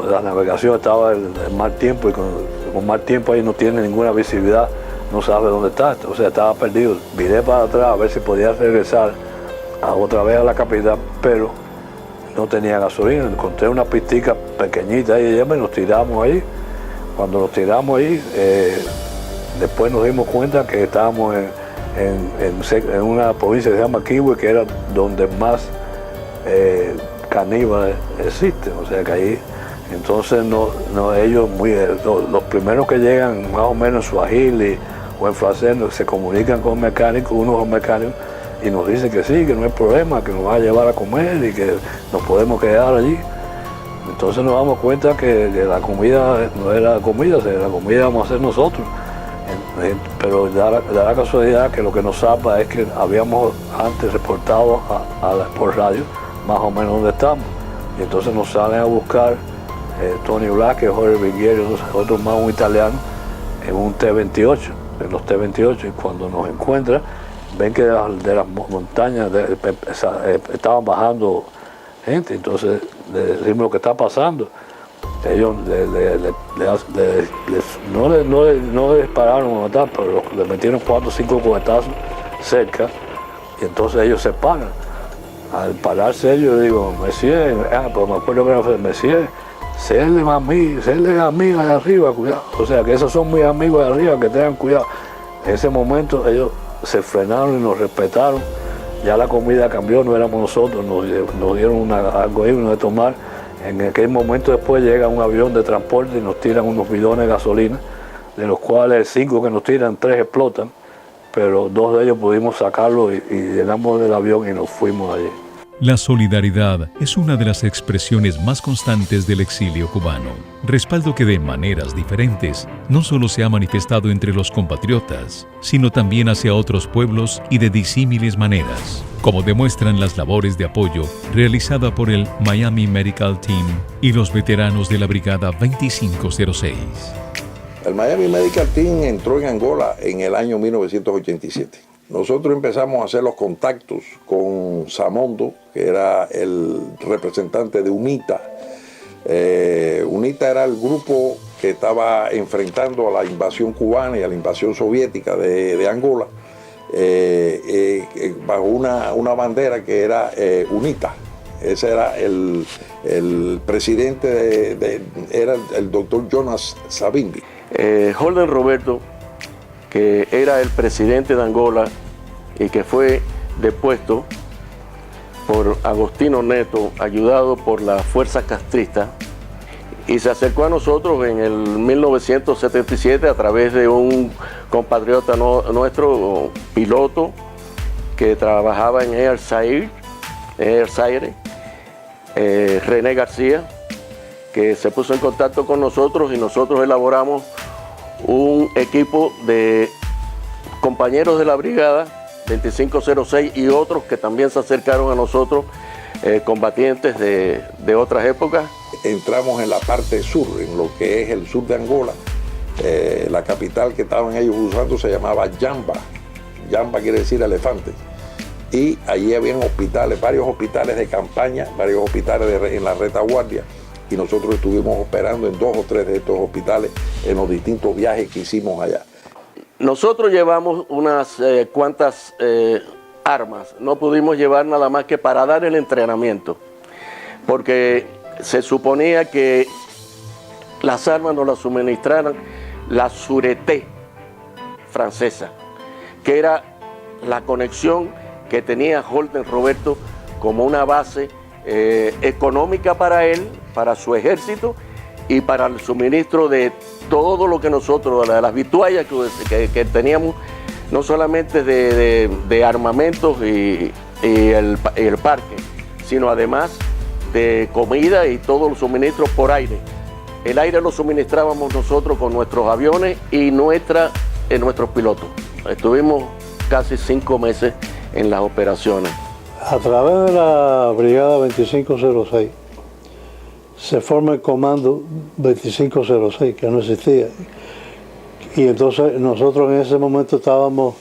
la navegación estaba en mal tiempo, y con mal tiempo ahí no tiene ninguna visibilidad, no sabe dónde está, o sea, estaba perdido. Viré para atrás a ver si podía regresar otra vez a la capital, pero no tenía gasolina. Encontré una pistica pequeñita ahí y nos tiramos ahí. Cuando nos tiramos ahí, después nos dimos cuenta que estábamos en una provincia que se llama Kivu, que era donde más caníbales existen, o sea que ahí, entonces ellos los primeros que llegan más o menos en Swahili o en francés se comunican con mecánicos, uno de los mecánicos, y nos dice que sí, que no hay problema, que nos va a llevar a comer y que nos podemos quedar allí. Entonces nos damos cuenta que la comida no era comida, la comida vamos a hacer nosotros. Pero da la casualidad que lo que nos salva es que habíamos antes reportado por radio más o menos donde estamos. Y entonces nos salen a buscar Tony Black, Jorge Vighieri, otros más, un italiano, en un T-28, en los T-28. Y cuando nos encuentran, ven que de las montañas estaban bajando gente. Entonces le decimos lo que está pasando. Ellos no le dispararon a matar, pero le metieron 4 o 5 cohetazos cerca, y entonces ellos se paran. Al pararse ellos, yo digo, Messier, pues me acuerdo que era Messier, serle a mí allá arriba, cuidado. O sea, que esos son mis amigos allá arriba, que tengan cuidado. En ese momento ellos se frenaron y nos respetaron. Ya la comida cambió, no éramos nosotros, nos dieron algo ahí, uno de tomar. En aquel momento después llega un avión de transporte y nos tiran unos bidones de gasolina, de los cuales 5 que nos tiran, 3 explotan, pero 2 de ellos pudimos sacarlos y llenamos del avión y nos fuimos allí. La solidaridad es una de las expresiones más constantes del exilio cubano, respaldo que de maneras diferentes no solo se ha manifestado entre los compatriotas, sino también hacia otros pueblos y de disímiles maneras, como demuestran las labores de apoyo realizadas por el Miami Medical Team y los veteranos de la Brigada 2506. El Miami Medical Team entró en Angola en el año 1987. Nosotros empezamos a hacer los contactos con Samondo, que era el representante de UNITA. UNITA era el grupo que estaba enfrentando a la invasión cubana y a la invasión soviética de Angola, bajo una bandera que era UNITA. Ese era el presidente, era el doctor Jonas Savimbi. Holden Roberto, que era el presidente de Angola y que fue depuesto por Agostino Neto, ayudado por la fuerza castrista, y se acercó a nosotros en el 1977 a través de un compatriota nuestro, piloto, que trabajaba en Air Zaire, René García, que se puso en contacto con nosotros y nosotros elaboramos un equipo de compañeros de la brigada 2506 y otros que también se acercaron a nosotros, combatientes de otras épocas. Entramos en la parte sur, en lo que es el sur de Angola. La capital que estaban ellos usando se llamaba Jamba. Jamba quiere decir elefante. Y allí habían hospitales, varios hospitales de campaña, varios hospitales en la retaguardia. Y nosotros estuvimos operando en 2 o 3 de estos hospitales en los distintos viajes que hicimos allá. nosotros llevamos unas cuantas armas, no pudimos llevar nada más que para dar el entrenamiento, porque se suponía que las armas nos las suministraran la Sûreté francesa, que era la conexión que tenía Holden Roberto como una base económica para él, para su ejército y para el suministro de todo lo que nosotros, las vituallas que teníamos, no solamente de armamentos y el parque, sino además de comida y todos los suministros por aire. El aire lo suministrábamos nosotros con nuestros aviones y nuestros pilotos. Estuvimos casi 5 meses en las operaciones. A través de la Brigada 2506 se forma el Comando 2506, que no existía. Y entonces nosotros en ese momento estábamos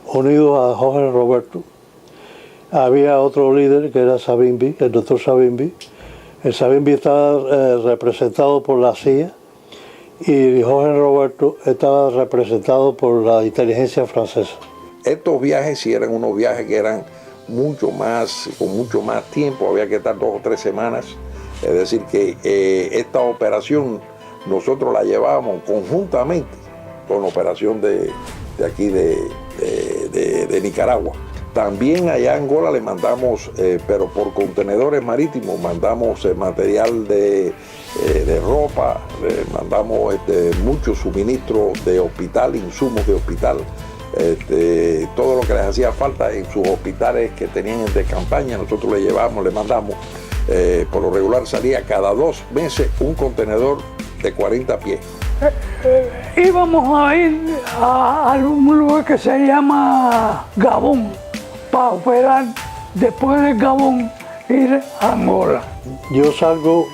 unidos a Jorge Roberto. Había otro líder que era Savimbi, el doctor Savimbi. El Savimbi estaba representado por la CIA y Jorge Roberto estaba representado por la inteligencia francesa. Estos viajes sí eran unos viajes que eran mucho más, con mucho más tiempo, había que estar 2 o 3 semanas. Es decir, que esta operación nosotros la llevábamos conjuntamente con la operación de aquí de Nicaragua. También allá en Angola le mandamos, pero por contenedores marítimos, mandamos material de ropa, mandamos muchos suministros de hospital, insumos de hospital, todo lo que les hacía falta en sus hospitales que tenían de campaña, nosotros le llevamos, le mandamos. Por lo regular salía cada 2 meses un contenedor de 40 pies. Íbamos a ir a un lugar que se llama Gabón, para operar después de Gabón ir a Angola. Yo salgo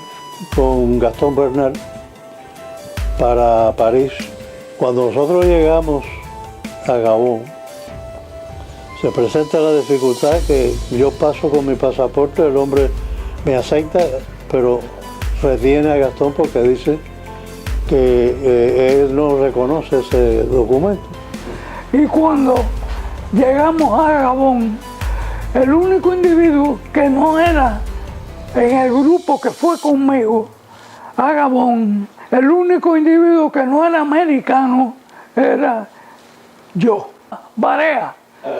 con Gastón Bernal para París. Cuando nosotros llegamos a Gabón, se presenta la dificultad que yo paso con mi pasaporte, el hombre me acepta, pero retiene a Gastón porque dice que él no reconoce ese documento. Y cuando llegamos a Gabón, el único individuo que no era en el grupo que fue conmigo a Gabón, el único individuo que no era americano era yo. Barea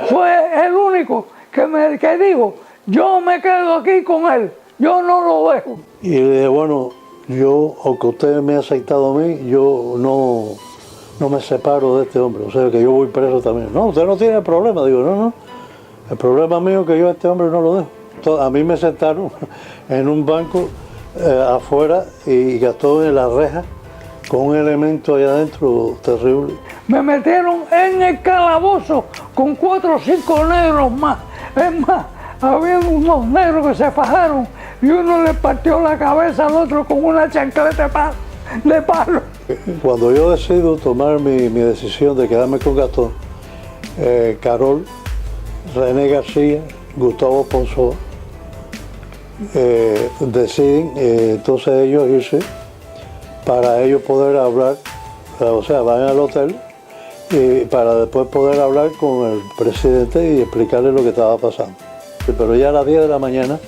fue el único que dijo, yo me quedo aquí con él, yo no lo dejo. Y le dije, bueno, yo, aunque usted me ha aceptado a mí, yo no me separo de este hombre, o sea que yo voy preso también. No, usted no tiene problema, digo, no, el problema mío es que yo a este hombre no lo dejo. A mí me sentaron en un banco afuera y Gastón en la reja con un elemento allá adentro terrible. Me metieron en el calabozo con 4 o 5 negros más. Es más, había unos negros que se fajaron y uno le partió la cabeza al otro con una chancleta de palo. Cuando yo decido tomar mi decisión de quedarme con Gastón, Carol, René García, Gustavo Ponzó, deciden entonces ellos irse para ellos poder hablar, o sea, van al hotel y para después poder hablar con el presidente y explicarle lo que estaba pasando. Pero ya a las 10 de la mañana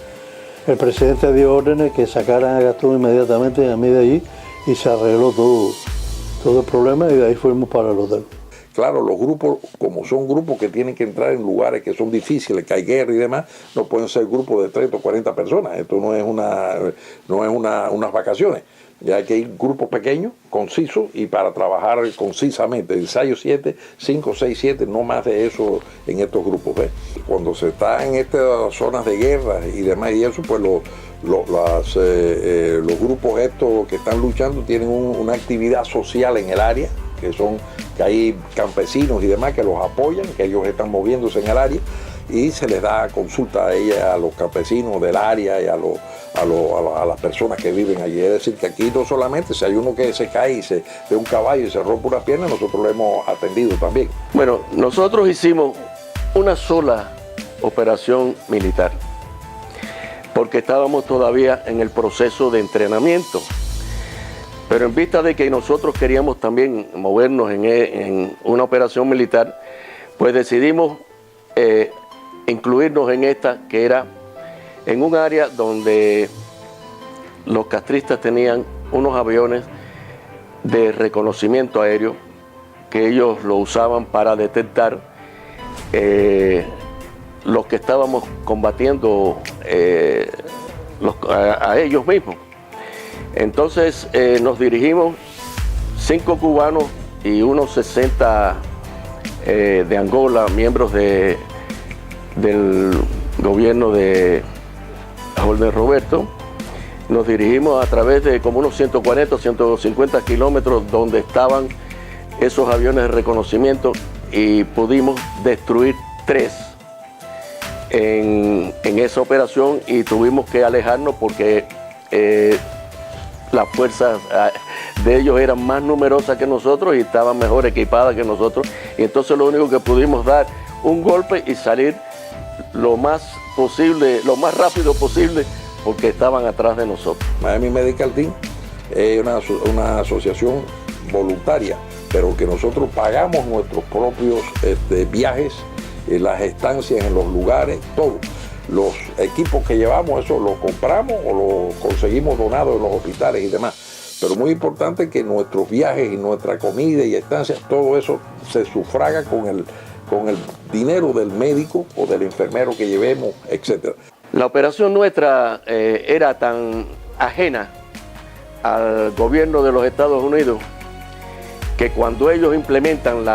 el presidente dio órdenes que sacaran a Gastón inmediatamente a mí de allí y se arregló todo el problema y de ahí fuimos para el hotel. Claro, los grupos, como son grupos que tienen que entrar en lugares que son difíciles, que hay guerra y demás, no pueden ser grupos de 30 o 40 personas. Esto no es unas vacaciones. Ya hay que ir grupos pequeños, concisos y para trabajar concisamente. Ensayo 7, 5, 6, 7, no más de eso en estos grupos. ¿Ves? Cuando se está en estas zonas de guerra y demás y eso, pues los grupos estos que están luchando tienen una actividad social en el área, que hay campesinos y demás que los apoyan, que ellos están moviéndose en el área y se les da consulta a los campesinos del área y a las personas que viven allí. Es decir, que aquí no solamente si hay uno que se cae de un caballo y se rompe una pierna, nosotros lo hemos atendido también. Bueno, nosotros hicimos una sola operación militar porque estábamos todavía en el proceso de entrenamiento. Pero en vista de que nosotros queríamos también movernos en una operación militar, pues decidimos incluirnos en esta, que era en un área donde los castristas tenían unos aviones de reconocimiento aéreo que ellos lo usaban para detectar los que estábamos combatiendo a ellos mismos. Entonces nos dirigimos 5 cubanos y unos 60 de Angola, miembros del gobierno de Holden Roberto. Nos dirigimos a través de como unos 140 o 150 kilómetros donde estaban esos aviones de reconocimiento y pudimos destruir 3 en esa operación, y tuvimos que alejarnos porque las fuerzas de ellos eran más numerosas que nosotros y estaban mejor equipadas que nosotros, y entonces lo único que pudimos dar un golpe y salir lo más rápido posible, porque estaban atrás de nosotros. Miami Medical Team es una asociación voluntaria, pero que nosotros pagamos nuestros propios viajes, las estancias en los lugares, todo. Los equipos que llevamos, eso lo compramos o lo conseguimos donado en los hospitales y demás. Pero muy importante que nuestros viajes y nuestra comida y estancias, todo eso se sufraga con el dinero del médico o del enfermero que llevemos, etc. La operación nuestra era tan ajena al gobierno de los Estados Unidos que cuando ellos implementan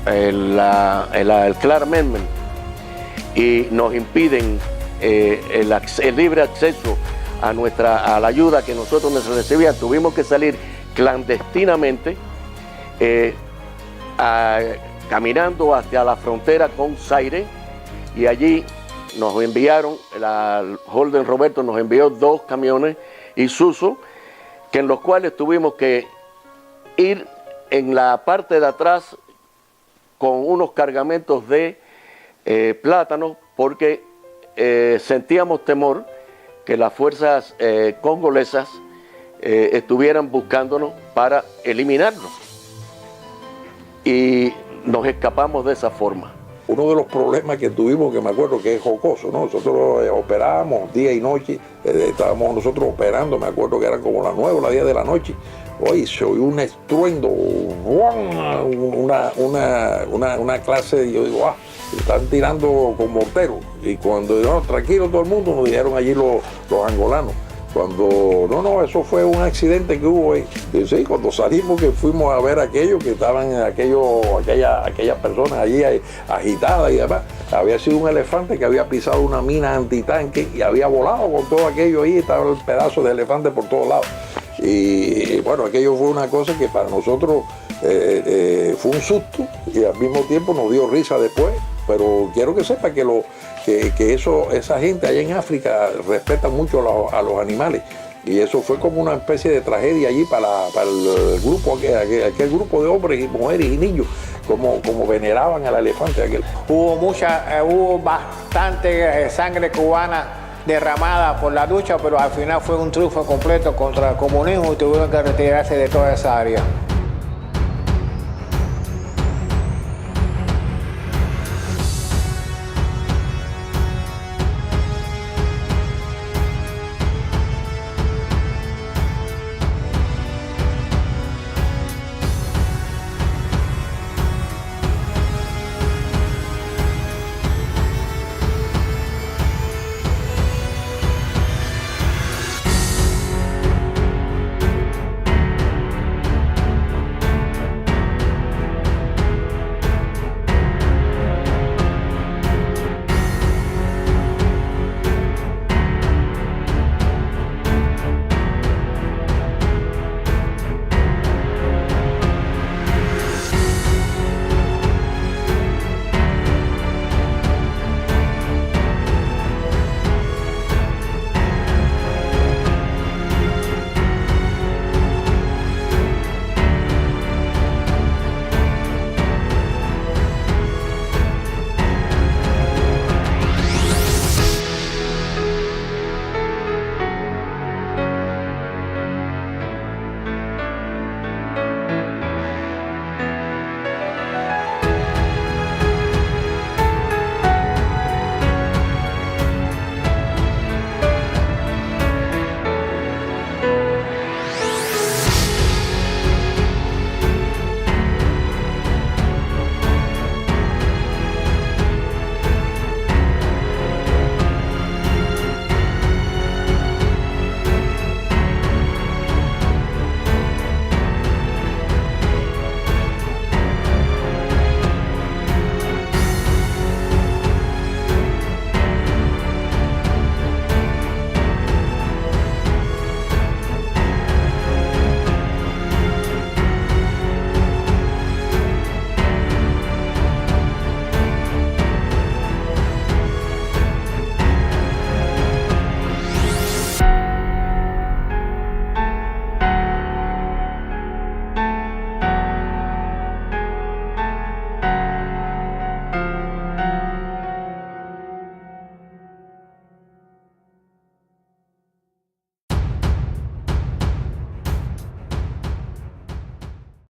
el Clark Amendment y nos impiden el libre acceso a la ayuda que nosotros recibíamos, tuvimos que salir clandestinamente caminando hacia la frontera con Zaire, y allí nos enviaron, Holden Roberto nos envió 2 camiones Isuzu, en los cuales tuvimos que ir en la parte de atrás con unos cargamentos de plátanos, porque sentíamos temor que las fuerzas congolesas estuvieran buscándonos para eliminarnos, y nos escapamos de esa forma. Uno de los problemas que tuvimos, que me acuerdo que es jocoso, ¿no? Nosotros operábamos día y noche, estábamos nosotros operando, me acuerdo que eran como las 9 o las 10 de la noche. Oye, se oyó un estruendo, una clase, yo digo, están tirando con mortero. Y cuando no, tranquilo todo el mundo, nos dijeron allí los angolanos. Cuando, no, eso fue un accidente que hubo ahí. Y sí, cuando salimos, que fuimos a ver aquello, que estaban aquellas personas allí agitadas y demás, había sido un elefante que había pisado una mina antitanque y había volado con todo aquello ahí, estaba el pedazo de elefante por todos lados. Y bueno, aquello fue una cosa que para nosotros fue un susto y al mismo tiempo nos dio risa después, pero quiero que sepa que esa gente allá en África respeta mucho a los animales, y eso fue como una especie de tragedia allí para el grupo, aquel grupo de hombres y mujeres y niños, como veneraban al elefante aquel. Hubo bastante sangre cubana derramada por la lucha, pero al final fue un triunfo completo contra el comunismo y tuvieron que retirarse de toda esa área.